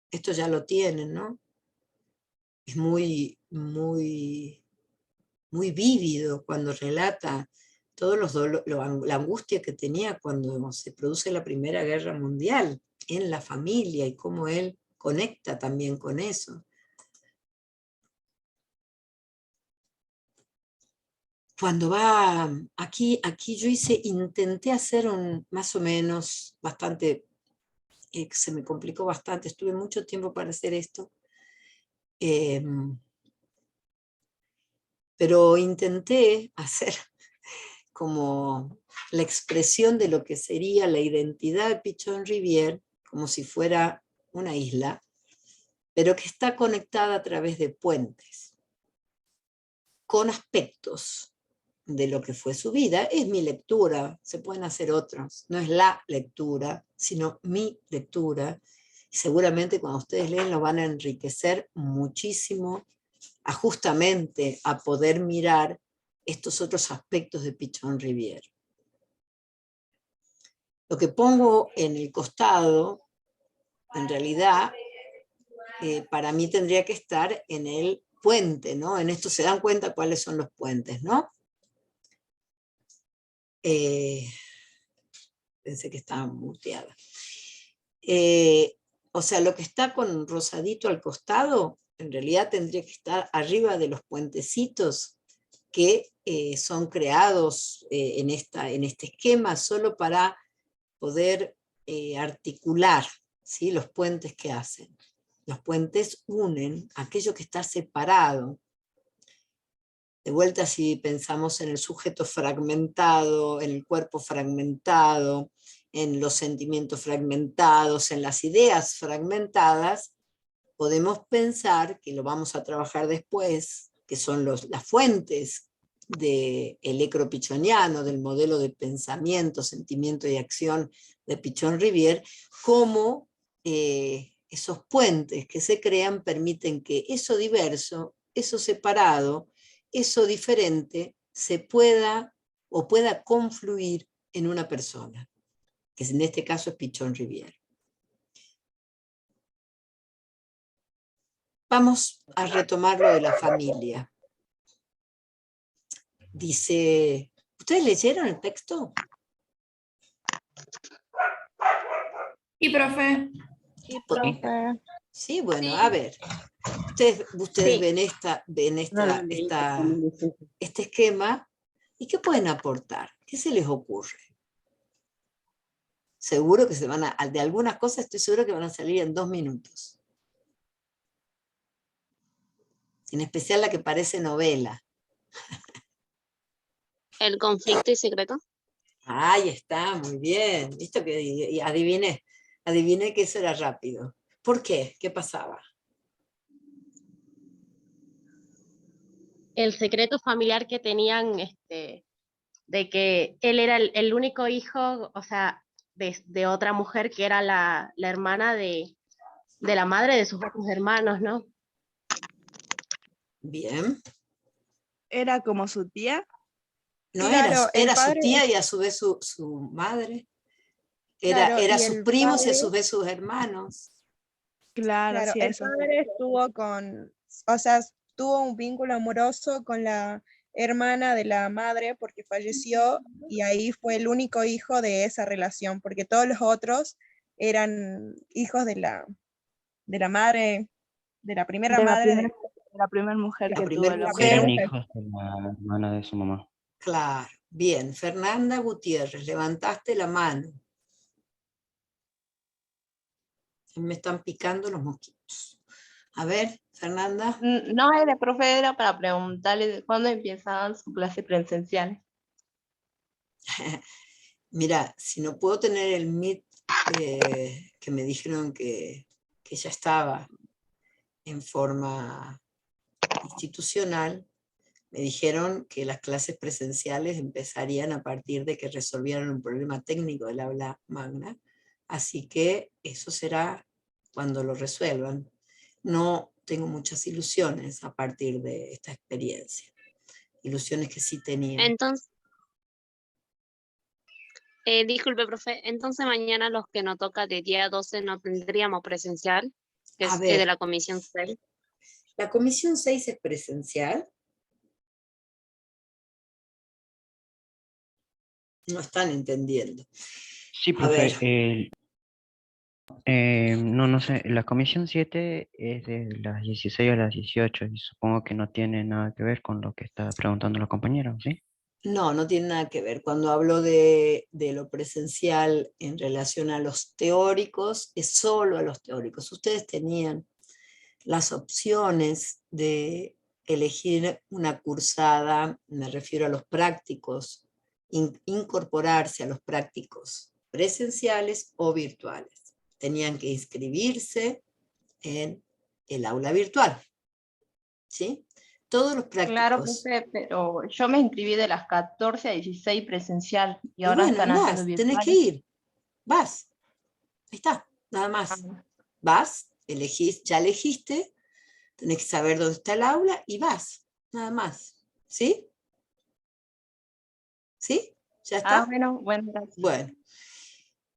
esto ya lo tienen, ¿no? Es muy vívido cuando relata todos los la angustia que tenía cuando se produce la Primera Guerra Mundial en la familia y cómo él conecta también con eso. Cuando va, aquí yo intenté hacer más o menos, bastante, se me complicó bastante, estuve mucho tiempo para hacer esto, pero intenté hacer como la expresión de lo que sería la identidad de Pichon Rivière, como si fuera una isla, pero que está conectada a través de puentes, con aspectos de lo que fue su vida. Es mi lectura, se pueden hacer otros, no es la lectura, sino mi lectura. Y seguramente cuando ustedes leen lo van a enriquecer muchísimo, justamente a poder mirar estos otros aspectos de Pichon Rivière. Lo que pongo en el costado, en realidad, para mí tendría que estar en el puente, ¿no? En esto se dan cuenta cuáles son los puentes, ¿no? Pensé que estaba muteada. O sea, lo que está con rosadito al costado, en realidad tendría que estar arriba de los puentecitos que son creados en este esquema solo para poder articular, ¿sí? Los puentes que hacen. Los puentes unen aquello que está separado. De vuelta, si pensamos en el sujeto fragmentado, en el cuerpo fragmentado, en los sentimientos fragmentados, en las ideas fragmentadas, podemos pensar, que lo vamos a trabajar después, que son las fuentes del ecropichoniano, del modelo de pensamiento, sentimiento y acción de Pichon Rivière, como esos puentes que se crean permiten que eso diverso, eso separado, eso diferente se pueda confluir en una persona, que en este caso es Pichon Rivière. Vamos a retomar lo de la familia. Dice, ¿ustedes leyeron el texto? Sí, profe. Sí, profe. Sí, bueno, a ver. Ustedes ven este esquema, ¿y qué pueden aportar? ¿Qué se les ocurre? Seguro que de algunas cosas estoy seguro que van a salir en 2 minutos. En especial la que parece novela. El conflicto y secreto. Ahí está, muy bien. ¿Visto que adiviné que eso era rápido? ¿Por qué? ¿Qué pasaba? El secreto familiar que tenían, de que él era el único hijo, o sea, de otra mujer que era la hermana de la madre de sus otros hermanos, ¿no? Bien. ¿Era como su tía? No, Claro, era su padre, tía y a su vez su madre. claro, Era y sus el primos y a padre, su vez sus hermanos. Claro, claro, sí, el eso. padre estuvo o sea, tuvo un vínculo amoroso con la hermana de la madre porque falleció y ahí fue el único hijo de esa relación, porque todos los otros eran hijos de la madre, de la primera madre de la primera mujer La que primera tuvo el mujer. hombre. Eran hijos de la hermana de su mamá. Claro, bien. Fernanda Gutiérrez, levantaste la mano. Me están picando los mosquitos. A ver, Fernanda. No era profe, era para preguntarle cuándo empezaban su clase presencial. Mira, si no puedo tener el Meet que me dijeron que ya estaba en forma institucional, me dijeron que las clases presenciales empezarían a partir de que resolvieran un problema técnico del aula magna, así que eso será cuando lo resuelvan. No tengo muchas ilusiones a partir de esta experiencia, ilusiones que sí tenía. Entonces, disculpe, profe, entonces mañana los que nos toca de día 12 no tendríamos presencial, que A es ver. de la comisión 6. ¿La comisión 6 es presencial? No están entendiendo. Sí, A ver. profe. No sé. La comisión 7 es de las 16 a las 18 y supongo que no tiene nada que ver con lo que está preguntando la compañera, ¿sí? No, no tiene nada que ver. Cuando hablo de lo presencial en relación a los teóricos, es solo a los teóricos. Ustedes tenían las opciones de elegir una cursada, me refiero a los prácticos, incorporarse a los prácticos presenciales o virtuales. Tenían que inscribirse en el aula virtual, ¿sí? Todos los prácticos. Claro, profe, pero yo me inscribí de las 14 a 16 presencial y Y ahora bueno, están andás, haciendo tenés que virtuales. ir. Vas. Ahí está, nada más. Vas, elegís, ya elegiste, tenés que saber dónde está el aula y vas, nada más. ¿Sí? ¿Sí? ¿Ya está? Bueno, gracias. Bueno.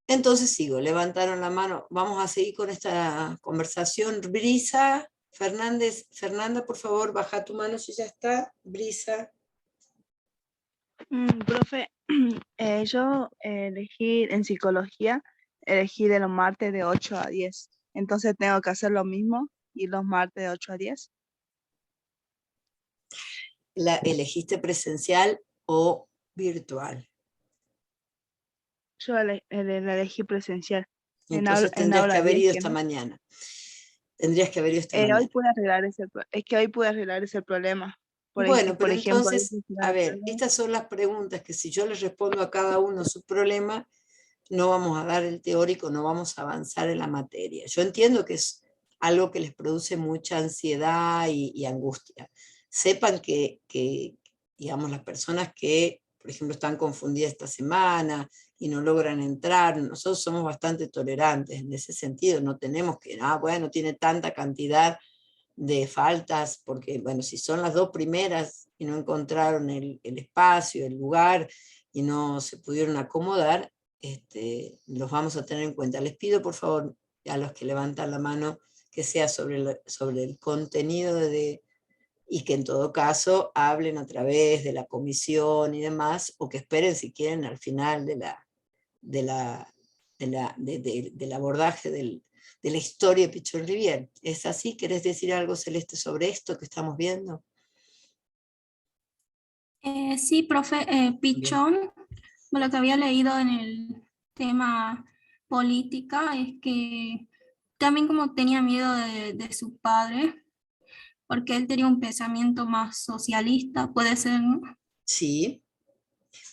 Entonces sigo, levantaron la mano. Vamos a seguir con esta conversación. Brisa, Fernández, Fernanda, por favor, baja tu mano si ya está. Brisa. Profe, yo elegí en psicología, elegí de los martes de 8 a 10. Entonces tengo que hacer lo mismo y los martes de 8 a 10. ¿Elegiste presencial o virtual? Yo la elegí presencial. Entonces tendrías que haber ido esta mañana. Tendrías que haber ido esta mañana. Hoy pude arreglar es que hoy pude arreglar ese problema. Bueno, pero ejemplo, entonces, a ver, estas son las preguntas que si yo les respondo a cada uno su problema, no vamos a dar el teórico, no vamos a avanzar en la materia. Yo entiendo que es algo que les produce mucha ansiedad y angustia. Sepan que, digamos, las personas que, por ejemplo, están confundidas esta semana y no logran entrar, nosotros somos bastante tolerantes en ese sentido, no tenemos que, bueno, tiene tanta cantidad de faltas, porque, bueno, si son las dos primeras y no encontraron el espacio, el lugar, y no se pudieron acomodar, los vamos a tener en cuenta. Les pido, por favor, a los que levantan la mano, que sea sobre el contenido y que en todo caso hablen a través de la comisión y demás, o que esperen si quieren al final del abordaje de la historia de Pichon Rivière. ¿Es así? ¿Querés decir algo, Celeste, sobre esto que estamos viendo? Sí, profe, Pichon, lo que había leído en el tema política es que también como tenía miedo de su padre, porque él tenía un pensamiento más socialista, puede ser, ¿no? Sí.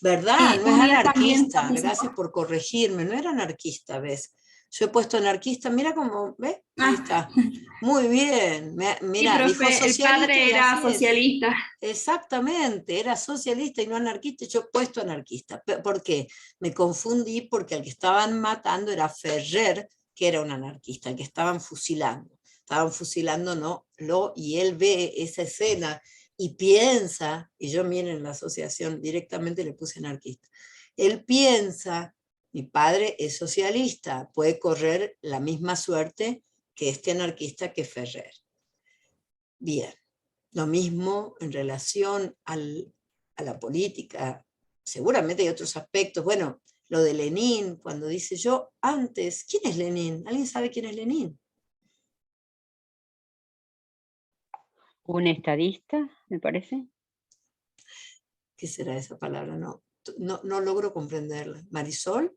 ¿Verdad? No es anarquista, gracias por corregirme, no era anarquista, ¿ves? Yo he puesto anarquista, mira cómo, ¿ves? Ahí está. Muy bien, mira, sí, profe, dijo el padre era socialista. Exactamente, era socialista y no anarquista, yo he puesto anarquista. ¿Por qué? Me confundí porque al que estaban matando era Ferrer, que era un anarquista, al que estaban fusilando. Estaban fusilando, ¿no? Y él ve esa escena y piensa, y yo miren la asociación, directamente le puse anarquista. Él piensa, mi padre es socialista, puede correr la misma suerte que este anarquista que Ferrer. Bien, lo mismo en relación a la política, seguramente hay otros aspectos, bueno, lo de Lenin, cuando dice yo antes, ¿quién es Lenin? ¿Alguien sabe quién es Lenin? Un estadista, me parece. ¿Qué será esa palabra? No logro comprenderla. ¿Marisol?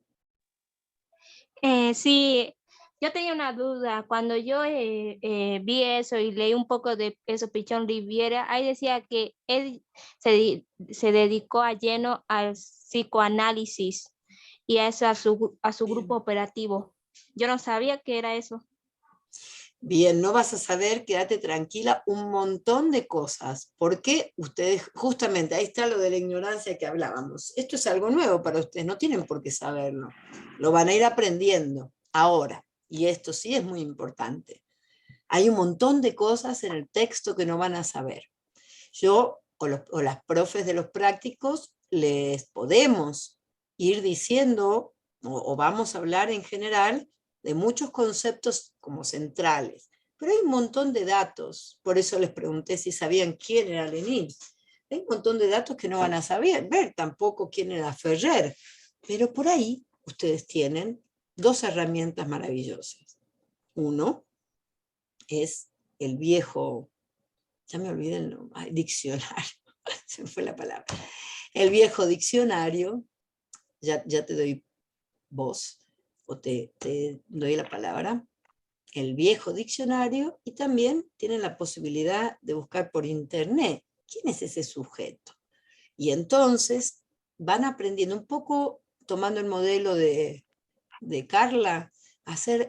Sí, yo tenía una duda. Cuando yo vi eso y leí un poco de eso, Pichon Rivière, ahí decía que él se dedicó a lleno al psicoanálisis y a eso a su grupo operativo. Yo no sabía que era eso. Bien, no vas a saber, quédate tranquila, un montón de cosas, porque ustedes, justamente, ahí está lo de la ignorancia que hablábamos. Esto es algo nuevo para ustedes, no tienen por qué saberlo. Lo van a ir aprendiendo ahora, y esto sí es muy importante. Hay un montón de cosas en el texto que no van a saber. Yo, o las profes de los prácticos, les podemos ir diciendo, o vamos a hablar en general, de muchos conceptos como centrales, pero hay un montón de datos, por eso les pregunté si sabían quién era Lenin. Hay un montón de datos que no van a saber, ver tampoco quién era Ferrer, pero por ahí ustedes tienen dos herramientas maravillosas. Uno es el viejo, ya me olvidé el nombre, diccionario, se me fue la palabra. El viejo diccionario, ya te doy voz, o te doy la palabra, el viejo diccionario, y también tienen la posibilidad de buscar por internet quién es ese sujeto. Y entonces van aprendiendo un poco, tomando el modelo de Carla,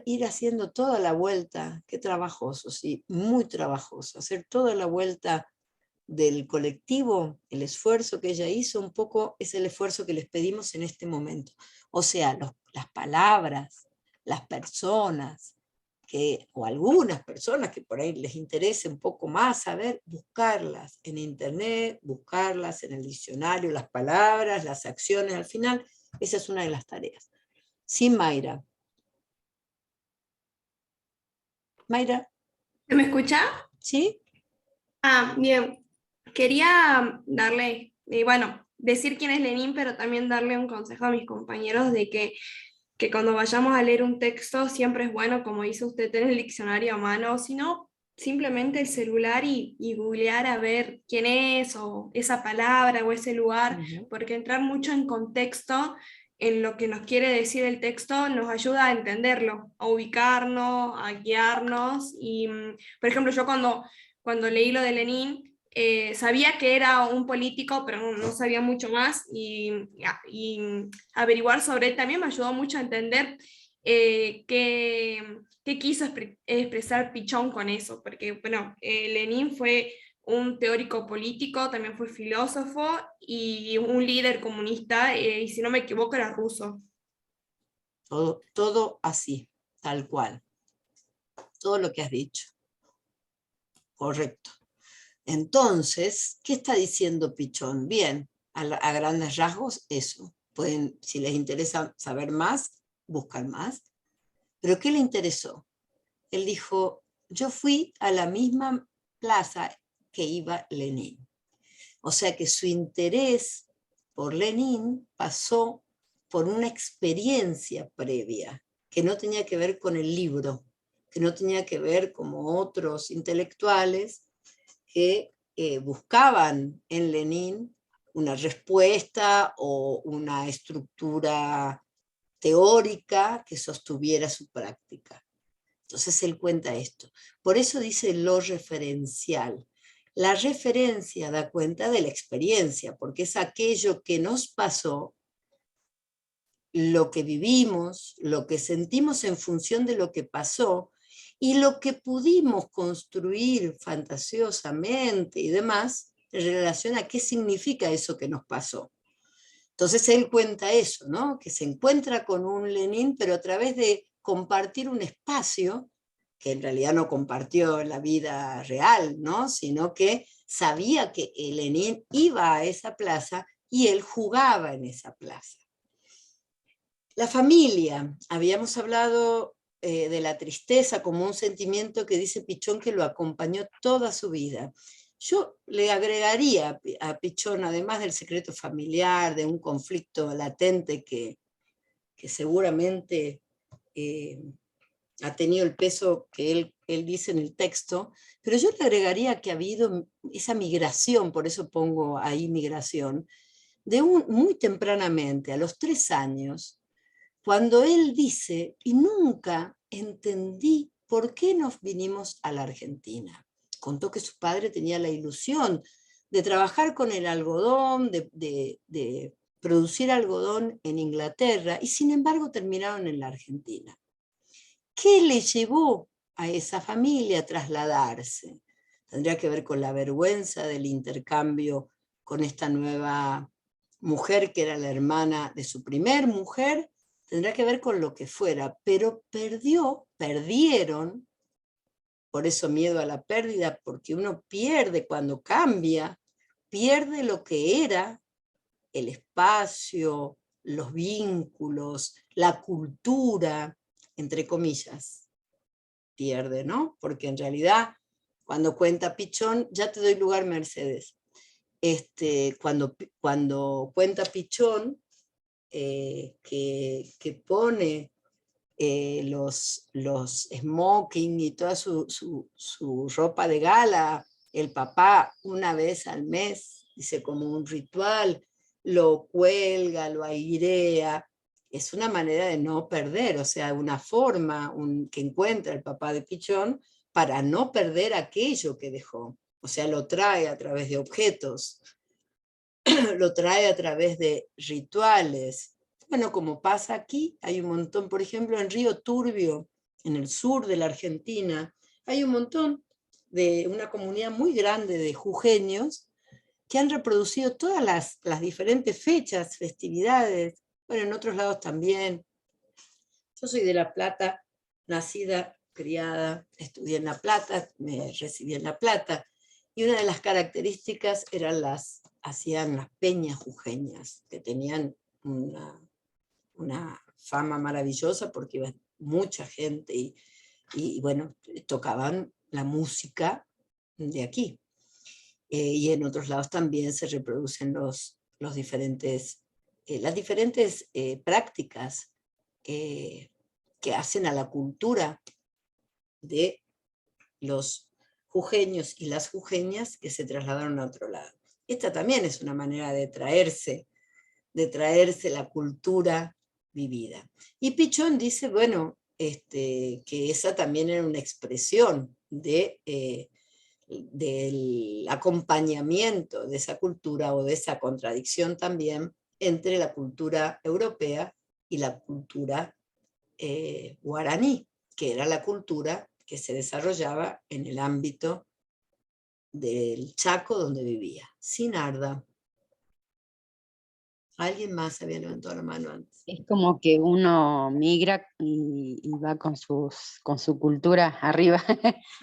ir haciendo toda la vuelta, qué trabajoso, sí, muy trabajoso, hacer toda la vuelta del colectivo, el esfuerzo que ella hizo, un poco es el esfuerzo que les pedimos en este momento. O sea, las palabras, las personas, o algunas personas que por ahí les interese un poco más saber, buscarlas en internet, buscarlas en el diccionario, las palabras, las acciones, al final, esa es una de las tareas. Sí, Mayra. Mayra. ¿Se me escucha? Sí. Ah, bien. Quería darle, bueno, decir quién es Lenin, pero también darle un consejo a mis compañeros de que cuando vayamos a leer un texto siempre es bueno, como dice usted, tener el diccionario a mano, sino simplemente el celular y googlear a ver quién es, o esa palabra, o ese lugar, porque entrar mucho en contexto en lo que nos quiere decir el texto nos ayuda a entenderlo, a ubicarnos, a guiarnos. Y, por ejemplo, yo cuando leí lo de Lenin, sabía que era un político, pero no sabía mucho más, y averiguar sobre él también me ayudó mucho a entender qué quiso expresar Pichón con eso, porque bueno, Lenin fue un teórico político, también fue filósofo y un líder comunista, y si no me equivoco era ruso. Todo así, tal cual. Todo lo que has dicho. Correcto. Entonces, ¿qué está diciendo Pichón? Bien, a grandes rasgos eso. Pueden, si les interesa saber más, buscar más. ¿Pero qué le interesó? Él dijo, yo fui a la misma plaza que iba Lenin. O sea que su interés por Lenin pasó por una experiencia previa, que no tenía que ver con el libro, que no tenía que ver como otros intelectuales que buscaban en Lenin una respuesta o una estructura teórica que sostuviera su práctica. Entonces él cuenta esto. Por eso dice lo referencial. La referencia da cuenta de la experiencia, porque es aquello que nos pasó, lo que vivimos, lo que sentimos en función de lo que pasó, y lo que pudimos construir fantasiosamente y demás en relación a qué significa eso que nos pasó. Entonces él cuenta eso, ¿no? Que se encuentra con un Lenin, pero a través de compartir un espacio, que en realidad no compartió en la vida real, ¿no? Sino que sabía que Lenin iba a esa plaza y él jugaba en esa plaza. La familia, habíamos hablado de la tristeza como un sentimiento que dice Pichón que lo acompañó toda su vida. Yo le agregaría a Pichón, además del secreto familiar, de un conflicto latente que seguramente ha tenido el peso que él dice en el texto, pero yo le agregaría que ha habido esa migración, por eso pongo ahí migración, muy tempranamente, a los 3 años, cuando él dice, y nunca entendí por qué nos vinimos a la Argentina. Contó que su padre tenía la ilusión de trabajar con el algodón, de producir algodón en Inglaterra, y sin embargo terminaron en la Argentina. ¿Qué le llevó a esa familia trasladarse. Tendría que ver con la vergüenza del intercambio con esta nueva mujer que era la hermana de su primer mujer, tendrá que ver con lo que fuera, pero perdieron, por eso miedo a la pérdida, porque uno pierde cuando cambia, pierde lo que era el espacio, los vínculos, la cultura, entre comillas, pierde, ¿no? Porque en realidad, cuando cuenta Pichón, ya te doy lugar, Mercedes, cuando cuenta Pichón, que pone los smoking y toda su ropa de gala, el papá una vez al mes, dice como un ritual, lo cuelga, lo airea, es una manera de no perder, o sea, una forma que encuentra el papá de Pichón para no perder aquello que dejó. O sea, lo trae a través de objetos, lo trae a través de rituales. Bueno, como pasa aquí, hay un montón, por ejemplo, en Río Turbio, en el sur de la Argentina, hay un montón de una comunidad muy grande de jujeños que han reproducido todas las diferentes fechas, festividades, bueno, en otros lados también. Yo soy de La Plata, nacida, criada, estudié en La Plata, me recibí en La Plata, y una de las características eran hacían las peñas jujeñas, que tenían una fama maravillosa porque iba mucha gente y bueno, tocaban la música de aquí. Y en otros lados también se reproducen las diferentes prácticas que hacen a la cultura de los jujeños y las jujeñas que se trasladaron a otro lado. Esta también es una manera de traerse la cultura vivida. Y Pichón dice, bueno, que esa también era una expresión del acompañamiento de esa cultura o de esa contradicción también entre la cultura europea y la cultura guaraní, que era la cultura que se desarrollaba en el ámbito del Chaco donde vivía. Sinarda. ¿Alguien más había levantado la mano antes? Es como que uno migra y va con su cultura arriba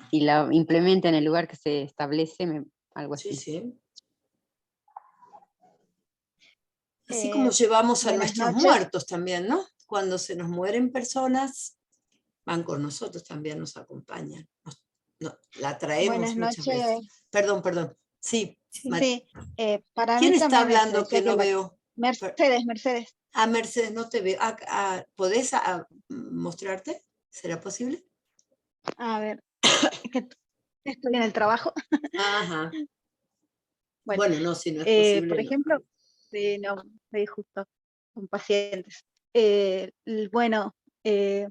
y la implementa en el lugar que se establece, algo así. Sí, sí. Así como llevamos a nuestros muertos también, ¿no? Cuando se nos mueren personas, van con nosotros también, nos acompañan. La traemos muchas veces. Perdón. Sí. Para ¿Quién mí está hablando que no veo? Mercedes. Mercedes, no te veo. ¿Podés mostrarte? ¿Será posible? A ver, es que estoy en el trabajo. Ajá. Bueno, no, si no es posible. Por ejemplo, estoy justo con pacientes.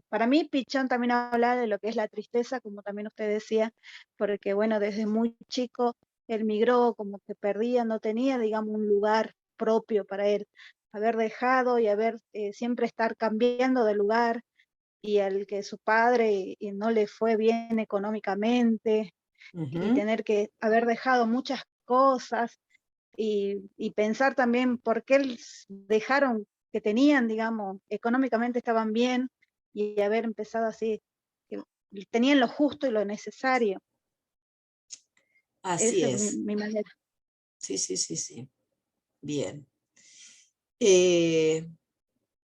Para mí Pichón también habla de lo que es la tristeza, como también usted decía, porque bueno, desde muy chico él migró, como que perdía, no tenía, digamos, un lugar propio para él, haber dejado y siempre estar cambiando de lugar, y al que su padre no le fue bien económicamente, y tener que haber dejado muchas cosas, y pensar también por qué dejaron que tenían, digamos, económicamente estaban bien, y haber empezado así, que tenían lo justo y lo necesario. Así Esa es. mi manera. Sí. Bien.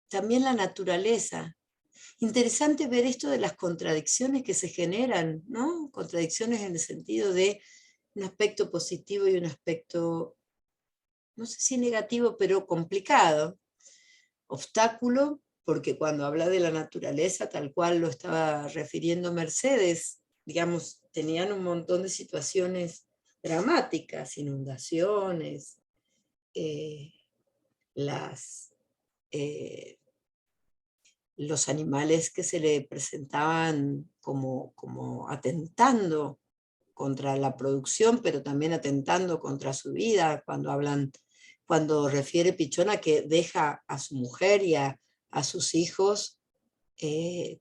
También la naturaleza. Interesante ver esto de las contradicciones que se generan, ¿no? Contradicciones en el sentido de un aspecto positivo y un aspecto, no sé si negativo, pero complicado. Obstáculo, porque cuando habla de la naturaleza, tal cual lo estaba refiriendo Mercedes, digamos, tenían un montón de situaciones dramáticas, inundaciones, los animales que se le presentaban como atentando contra la producción, pero también atentando contra su vida, cuando refiere Pichón a que deja a su mujer y a sus hijos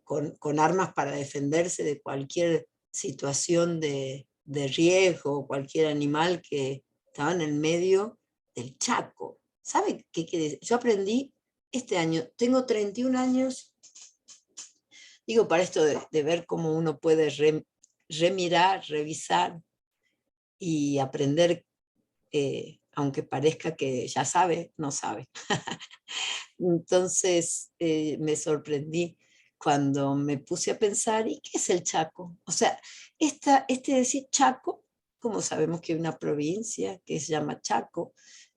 con armas para defenderse de cualquier situación de riesgo, cualquier animal que estaba en el medio del Chaco. ¿Sabe qué quiere decir? Yo aprendí este año, tengo 31 años, digo, para esto de ver cómo uno puede remirar, revisar y aprender, aunque parezca que ya sabe, no sabe. Entonces me sorprendí cuando me puse a pensar, ¿y qué es el Chaco? O sea, este decir Chaco, como sabemos que hay una provincia que se llama Chaco,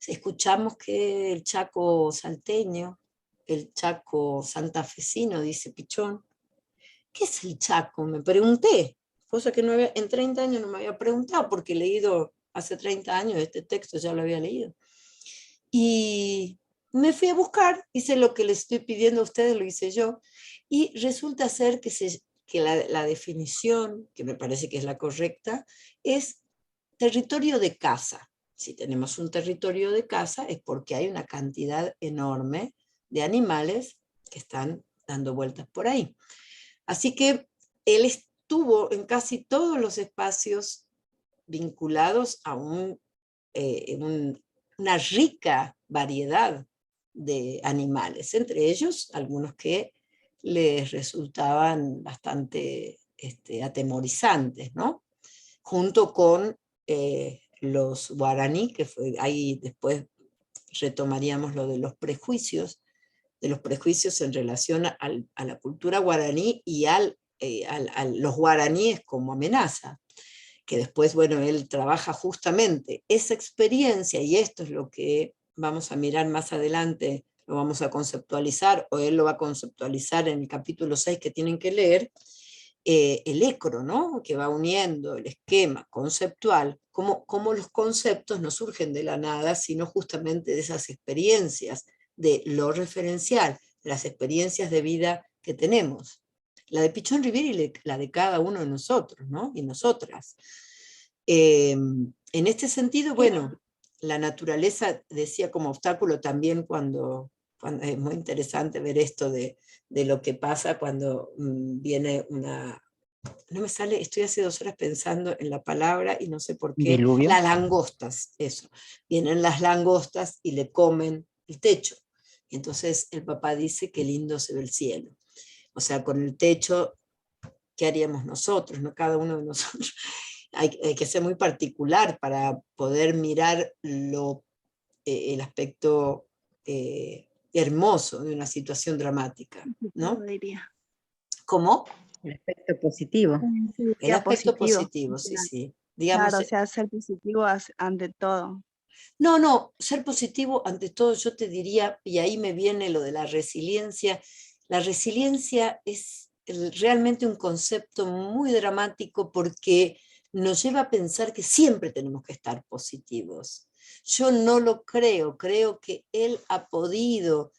escuchamos que el Chaco salteño, el Chaco santafesino, dice Pichón. ¿Qué es el Chaco? Me pregunté, cosa que en 30 años no me había preguntado, porque he leído hace 30 años este texto, ya lo había leído. Y me fui a buscar, hice lo que les estoy pidiendo a ustedes, lo hice yo, y resulta ser que la definición, que me parece que es la correcta, es territorio de caza. Si tenemos un territorio de caza es porque hay una cantidad enorme de animales que están dando vueltas por ahí. Así que él estuvo en casi todos los espacios vinculados a una rica variedad de animales, entre ellos algunos que les resultaban bastante atemorizantes, ¿no? Junto con los guaraní, que fue ahí después retomaríamos lo de los prejuicios en relación a la cultura guaraní y a los guaraníes como amenaza, que después, bueno, él trabaja justamente esa experiencia, y esto es lo que vamos a mirar más adelante, lo vamos a conceptualizar, o él lo va a conceptualizar en el capítulo 6 que tienen que leer, el ECRO, ¿no? Que va uniendo el esquema conceptual, cómo los conceptos no surgen de la nada, sino justamente de esas experiencias, de lo referencial, de las experiencias de vida que tenemos. La de Pichón Rivera y la de cada uno de nosotros, ¿no? Y nosotras. En este sentido, bueno, la naturaleza decía como obstáculo también cuando es muy interesante ver esto de lo que pasa cuando viene una... No me sale, estoy hace 2 horas pensando en la palabra y no sé por qué. ¿Diluvio? Las langostas, eso. Vienen las langostas y le comen el techo. Y entonces el papá dice qué lindo se ve el cielo. O sea, con el techo, ¿qué haríamos nosotros? ¿No? Cada uno de nosotros. Hay que ser muy particular para poder mirar el aspecto hermoso de una situación dramática, ¿no? ¿Cómo? El aspecto positivo. El aspecto positivo, sí, sí. Digamos, Claro, o sea, ser positivo ante todo. No, ser positivo ante todo, yo te diría, y ahí me viene lo de la resiliencia. La resiliencia es realmente un concepto muy dramático porque nos lleva a pensar que siempre tenemos que estar positivos. Yo no lo creo que él ha podido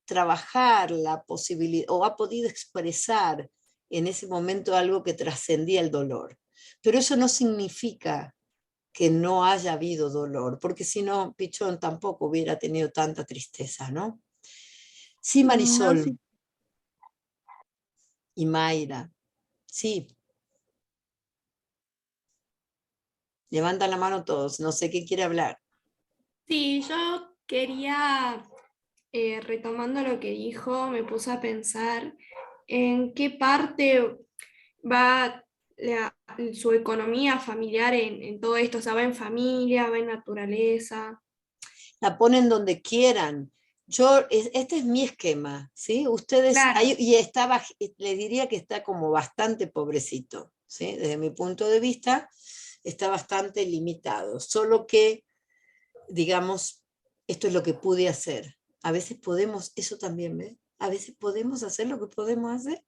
trabajar la posibilidad, o ha podido expresar en ese momento algo que trascendía el dolor. Pero eso no significa que no haya habido dolor, porque si no, Pichón tampoco hubiera tenido tanta tristeza, ¿no? Sí, Marisol. No, sí. Y Mayra. Sí. Levantan la mano todos, no sé qué quiere hablar. Sí, yo quería, retomando lo que dijo, me puse a pensar en qué parte va su economía familiar en todo esto, o sea, va en familia, va en naturaleza. La ponen donde quieran. Este es mi esquema, ¿sí? Ustedes, Claro. le diría que está como bastante pobrecito, ¿sí? Desde mi punto de vista, está bastante limitado. Solo que, digamos, esto es lo que pude hacer. A veces podemos, eso también, ¿ves? A veces podemos hacer lo que podemos hacer.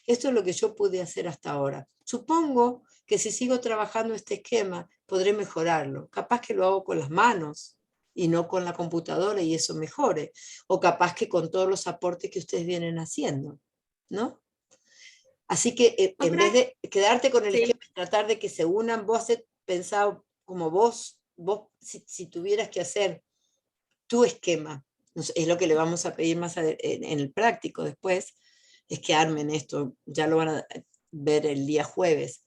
Esto es lo que yo pude hacer hasta ahora. Supongo que si sigo trabajando este esquema, podré mejorarlo. Capaz que lo hago con las manos y no con la computadora y eso mejore. O capaz que con todos los aportes que ustedes vienen haciendo, ¿no? Así que en vez de quedarte con el esquema y tratar de que se unan, vos has pensado como vos si tuvieras que hacer tu esquema, es lo que le vamos a pedir más en el práctico después, es que armen esto, ya lo van a ver el día jueves,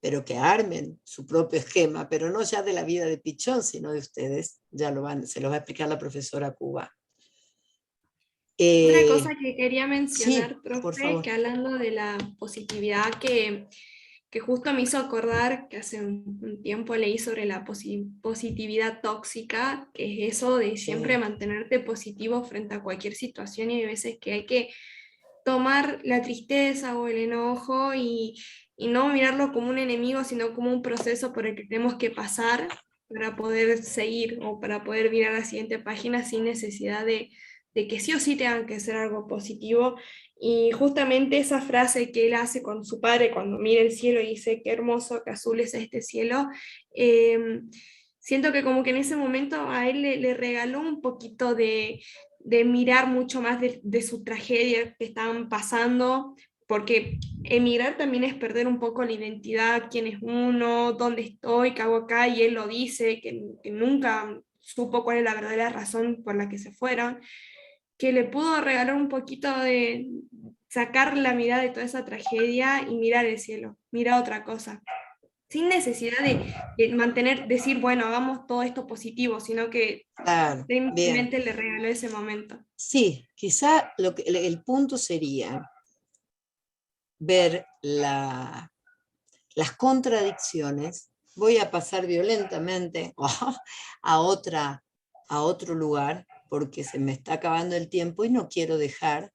pero que armen su propio esquema, pero no ya de la vida de Pichón, sino de ustedes, se los va a explicar la profesora Cuba. Otra cosa que quería mencionar, sí, profe, por favor. que hablando de la positividad, que justo me hizo acordar que hace un tiempo leí sobre la positividad tóxica, que es eso de siempre mantenerte positivo frente a cualquier situación, y hay veces que hay que tomar la tristeza o el enojo y no mirarlo como un enemigo, sino como un proceso por el que tenemos que pasar para poder seguir o para poder mirar a la siguiente página sin necesidad de que sí o sí tengan que ser algo positivo. Y justamente esa frase que él hace con su padre cuando mira el cielo y dice qué hermoso, qué azul es este cielo, siento que como que en ese momento a él le regaló un poquito de mirar mucho más de su tragedia que estaban pasando, porque emigrar también es perder un poco la identidad, quién es uno, dónde estoy, qué hago acá, y él lo dice, que nunca supo cuál es la verdadera razón por la que se fueron, que le pudo regalar un poquito de sacar la mirada de toda esa tragedia y mirar el cielo, mirar otra cosa, sin necesidad de decir, bueno, hagamos todo esto positivo, sino que Claro, simplemente le regaló ese momento. Sí, quizá el punto sería ver las contradicciones. Voy a pasar violentamente a otro lugar porque se me está acabando el tiempo y no quiero dejar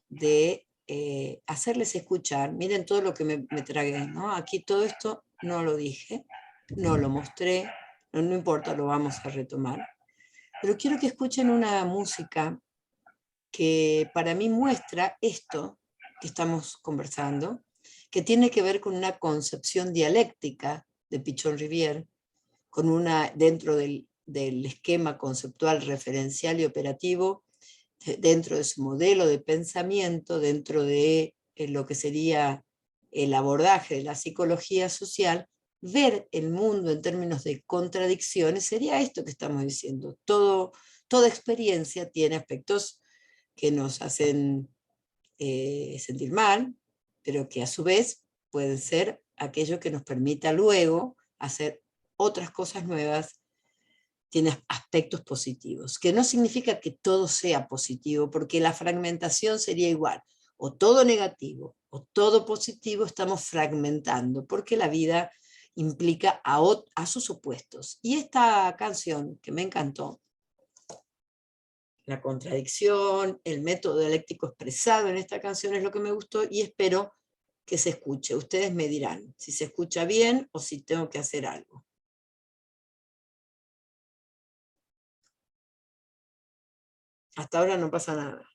de hacerles escuchar. Miren todo lo que me tragué, ¿no? Aquí todo esto no lo dije, no lo mostré, no importa, lo vamos a retomar. Pero quiero que escuchen una música que para mí muestra esto que estamos conversando, que tiene que ver con una concepción dialéctica de Pichon Rivière, dentro del esquema conceptual referencial y operativo, dentro de su modelo de pensamiento, dentro de lo que sería el abordaje de la psicología social. Ver el mundo en términos de contradicciones sería esto que estamos diciendo. Toda experiencia tiene aspectos que nos hacen sentir mal, pero que a su vez pueden ser aquello que nos permita luego hacer otras cosas nuevas. Tiene aspectos positivos, que no significa que todo sea positivo, porque la fragmentación sería igual, o todo negativo o todo positivo. Estamos fragmentando, porque la vida implica a sus opuestos. Y esta canción que me encantó, la contradicción, el método dialéctico expresado en esta canción es lo que me gustó, y espero que se escuche. Ustedes me dirán si se escucha bien o si tengo que hacer algo. Hasta ahora no pasa nada.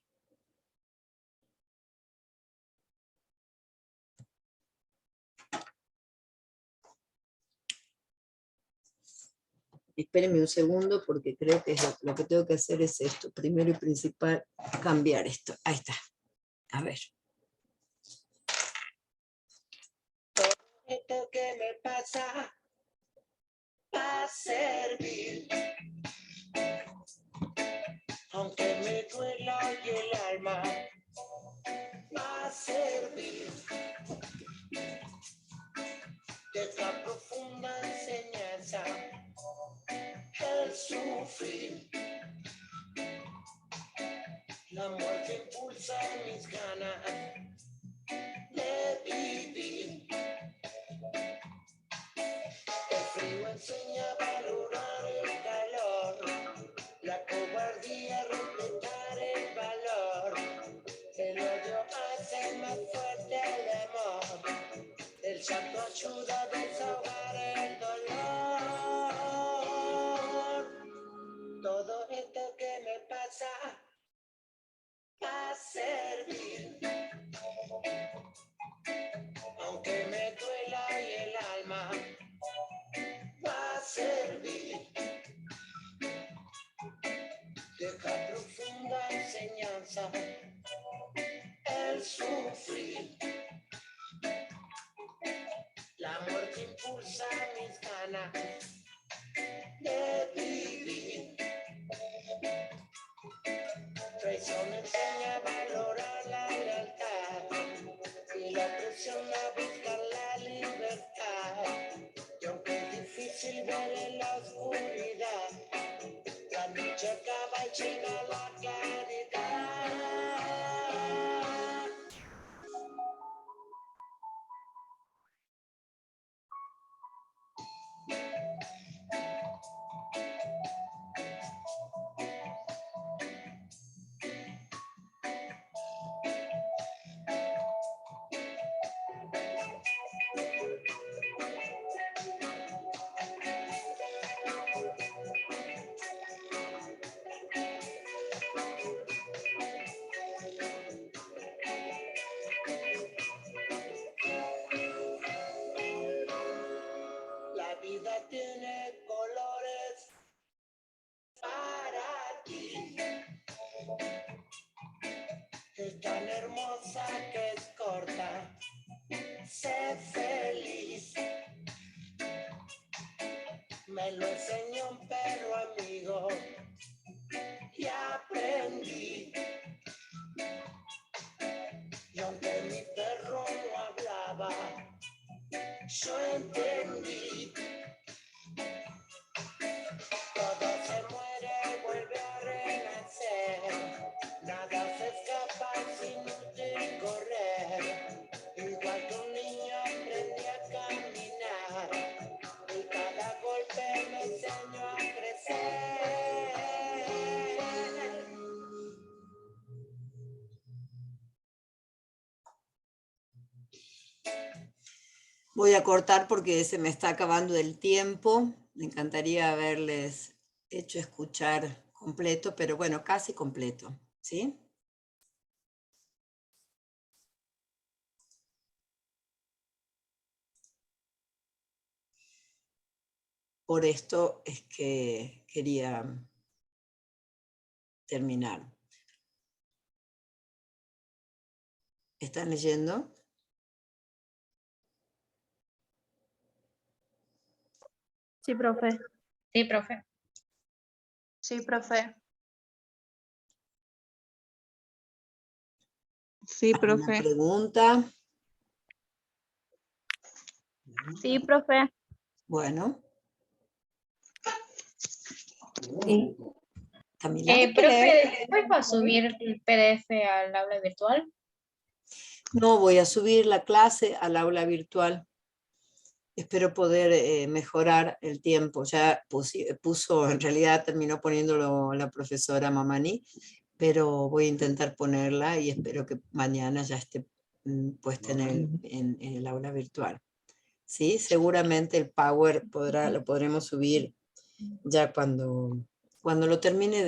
Espérenme un segundo porque creo que lo que tengo que hacer es esto. Primero y principal, cambiar esto. Ahí está. A ver. Esto que me pasa va a servir, aunque me duela y el alma va a servir. Deja profunda enseñanza el sufrir. La muerte impulsa mis ganas de vivir. El frío enseña a valorar el calor, la cobardía a respetar el valor. El odio hace más fuerte el amor, el llanto ayuda a desahogar el dolor. Todo esto que me pasa va a servir, aunque me duela y el alma va a servir. Deja profunda enseñanza el sufrir. La muerte impulsa mis ganas de vivir. Traición enseña a valorar la lealtad. llega la claridad. La vida tiene colores para ti. Es tan hermosa que es corta. Sé feliz. Me lo enseñó un perro amigo y aprendí. Y aunque mi perro no hablaba, yo entendí. Todo se muere, vuelve a renacer. Nada se escapa sin usted correr. Igual que un niño aprendí a caminar. Y cada golpe me enseñó a crecer. Voy a cortar porque se me está acabando el tiempo. Me encantaría haberles hecho escuchar completo, pero bueno, casi completo, ¿sí? Por esto es que quería terminar. ¿Están leyendo? Sí, profe. Sí, profe. Sí, profe. Sí, profe. ¿Una pregunta? Sí, profe. Bueno. Sí. Camila. Profe, ¿después va a subir el PDF al aula virtual? No, voy a subir la clase al aula virtual. Espero poder mejorar el tiempo. Ya puso, en realidad terminó poniéndolo la profesora Mamani, pero voy a intentar ponerla y espero que mañana ya esté puesta en el aula virtual. ¿Sí? Seguramente el Power lo podremos subir ya cuando lo termine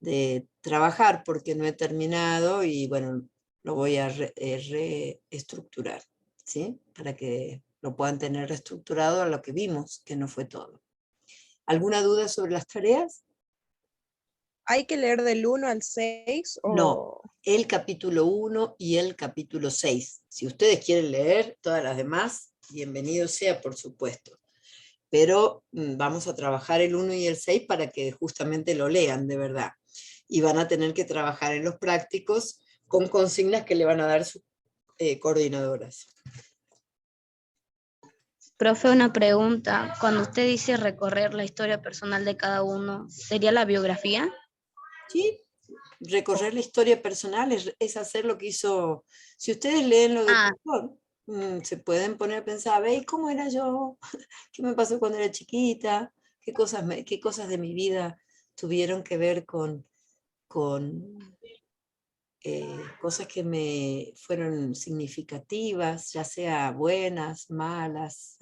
de trabajar, porque no he terminado y bueno, lo voy a reestructurar, ¿sí? Para que lo puedan tener reestructurado a lo que vimos, que no fue todo. ¿Alguna duda sobre las tareas? ¿Hay que leer del 1 al 6? O... No, el capítulo 1 y el capítulo 6. Si ustedes quieren leer todas las demás, bienvenido sea, por supuesto. Pero vamos a trabajar el 1 y el 6 para que justamente lo lean de verdad. Y van a tener que trabajar en los prácticos con consignas que le van a dar sus coordinadoras. Profe, una pregunta. Cuando usted dice recorrer la historia personal de cada uno, ¿sería la biografía? Sí, recorrer la historia personal es hacer lo que hizo. Si ustedes leen lo del pastor, se pueden poner a pensar, ¿veis cómo era yo? ¿Qué me pasó cuando era chiquita? ¿Qué cosas de mi vida tuvieron que ver con cosas que me fueron significativas, ya sea buenas, malas,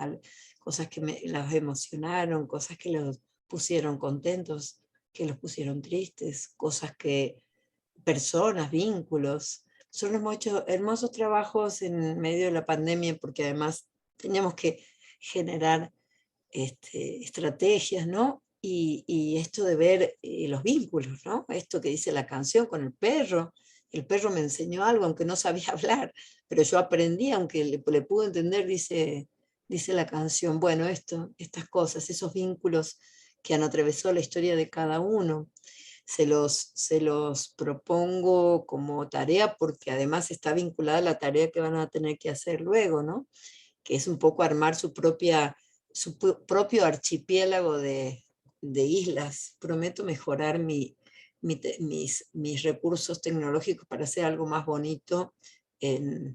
cosas que las emocionaron, cosas que los pusieron contentos, que los pusieron tristes, personas, vínculos. Nosotros hemos hecho hermosos trabajos en medio de la pandemia porque además teníamos que generar estrategias, ¿no? Y esto de ver los vínculos, ¿no? Esto que dice la canción con el perro me enseñó algo, aunque no sabía hablar, pero yo aprendí, aunque le pude entender, dice la canción. Bueno, estas cosas, esos vínculos que han atravesado la historia de cada uno, se los propongo como tarea, porque además está vinculada a la tarea que van a tener que hacer luego, ¿no? Que es un poco armar su propio archipiélago de de islas. Prometo mejorar mis recursos tecnológicos para hacer algo más bonito,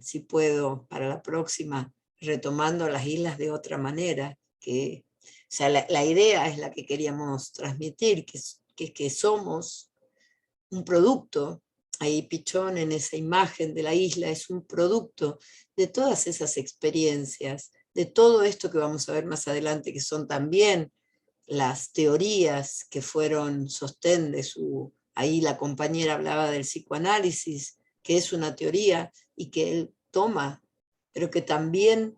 si puedo, para la próxima, retomando las islas de otra manera. O sea, la idea es la que queríamos transmitir, que somos un producto. Ahí Pichón, en esa imagen de la isla, es un producto de todas esas experiencias, de todo esto que vamos a ver más adelante, que son también las teorías que fueron sostén de ahí la compañera hablaba del psicoanálisis, que es una teoría y que él toma, pero que también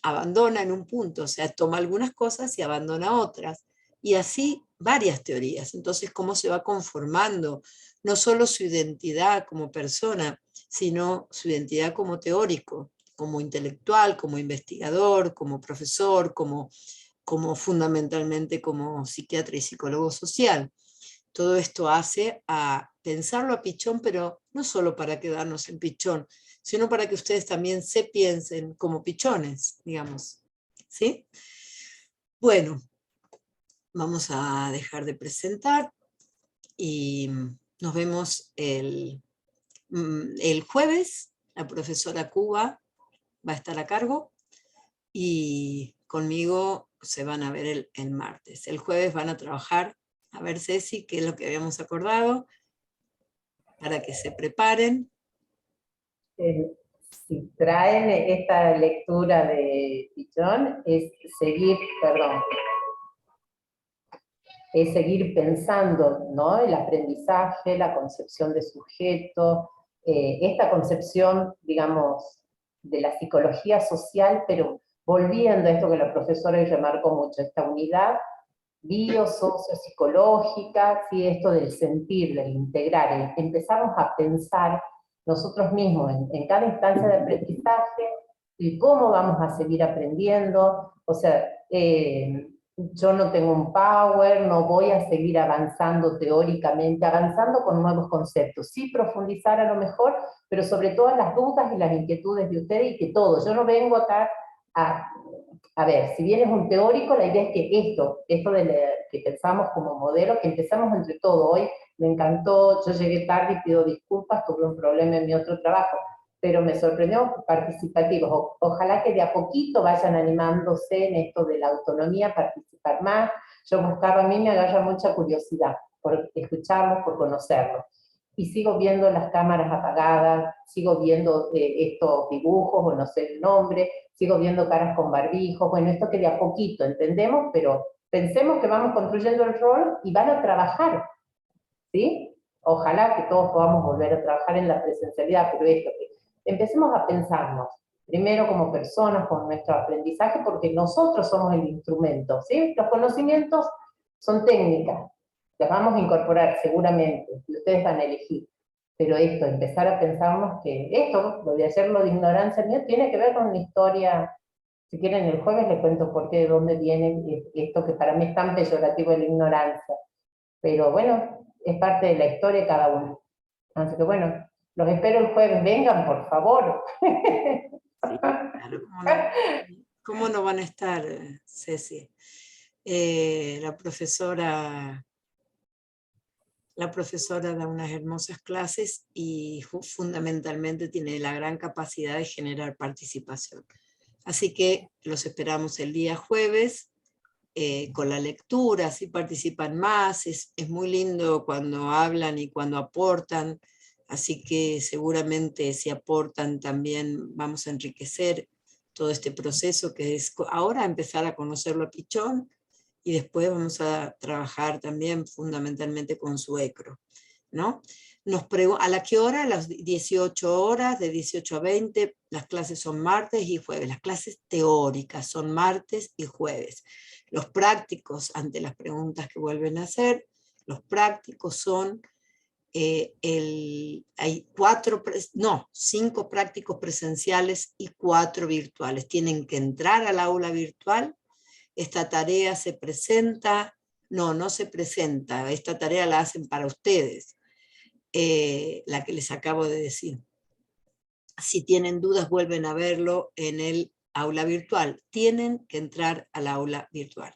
abandona en un punto, o sea, toma algunas cosas y abandona otras, y así varias teorías. Entonces, cómo se va conformando no solo su identidad como persona, sino su identidad como teórico, como intelectual, como investigador, como profesor, como fundamentalmente como psiquiatra y psicólogo social. Todo esto hace a pensarlo a Pichón, pero no solo para quedarnos en Pichón, sino para que ustedes también se piensen como pichones, digamos. ¿Sí? Bueno, vamos a dejar de presentar y nos vemos el jueves. La profesora Cuba va a estar a cargo y conmigo se van a ver el martes. El jueves van a trabajar, a ver Ceci, qué es lo que habíamos acordado, para que se preparen. Si traen esta lectura de Pichón, es seguir pensando, ¿no? El aprendizaje, la concepción de sujeto, esta concepción, digamos, de la psicología social, pero volviendo a esto que la profesora remarcó mucho, esta unidad bio-socio-psicológica, ¿sí? Esto del sentir, del integrar, empezamos a pensar nosotros mismos en cada instancia de aprendizaje y cómo vamos a seguir aprendiendo. O sea, yo no tengo un power, no voy a seguir avanzando teóricamente, avanzando con nuevos conceptos, sí profundizar a lo mejor, pero sobre todo las dudas y las inquietudes de ustedes y que todo, yo no vengo acá a ver, si bien es un teórico, la idea es que esto que pensamos como modelo, que empezamos entre todo. Hoy me encantó, yo llegué tarde y pido disculpas, tuve un problema en mi otro trabajo, pero me sorprendió participativos. Ojalá que de a poquito vayan animándose en esto de la autonomía, participar más. Yo buscaba, a mí me agarra mucha curiosidad por escucharlos, por conocerlos. Y sigo viendo las cámaras apagadas, sigo viendo estos dibujos, o no sé el nombre, sigo viendo caras con barbijos, bueno, esto que de a poquito entendemos, pero pensemos que vamos construyendo el rol y van a trabajar, ¿sí? Ojalá que todos podamos volver a trabajar en la presencialidad, pero esto, que empecemos a pensarnos, primero como personas, con nuestro aprendizaje, porque nosotros somos el instrumento, ¿sí? Los conocimientos son técnicas, las vamos a incorporar seguramente, y ustedes van a elegir. Pero esto, empezar a pensarnos que esto, lo de hacerlo de ignorancia mía, tiene que ver con una historia. Si quieren el jueves les cuento por qué, de dónde viene esto que para mí es tan peyorativo de la ignorancia. Pero bueno, es parte de la historia de cada uno. Así que bueno, los espero el jueves, vengan por favor. Sí, claro, ¿cómo no van a estar, Ceci? La profesora da unas hermosas clases y fundamentalmente tiene la gran capacidad de generar participación. Así que los esperamos el día jueves con la lectura, así participan más. Es muy lindo cuando hablan y cuando aportan, así que seguramente si aportan también vamos a enriquecer todo este proceso que es ahora empezar a conocerlo a Pichón, y después vamos a trabajar también fundamentalmente con su ECRO, ¿no? ¿A la qué hora? A las 18 horas, de 18 a 20, las clases son martes y jueves. Las clases teóricas son martes y jueves. Los prácticos, ante las preguntas que vuelven a hacer, los prácticos son, hay 5 prácticos presenciales y 4 virtuales. Tienen que entrar al aula virtual. Esta tarea se presenta, no se presenta, esta tarea la hacen para ustedes, la que les acabo de decir. Si tienen dudas, vuelven a verlo en el aula virtual. Tienen que entrar al aula virtual.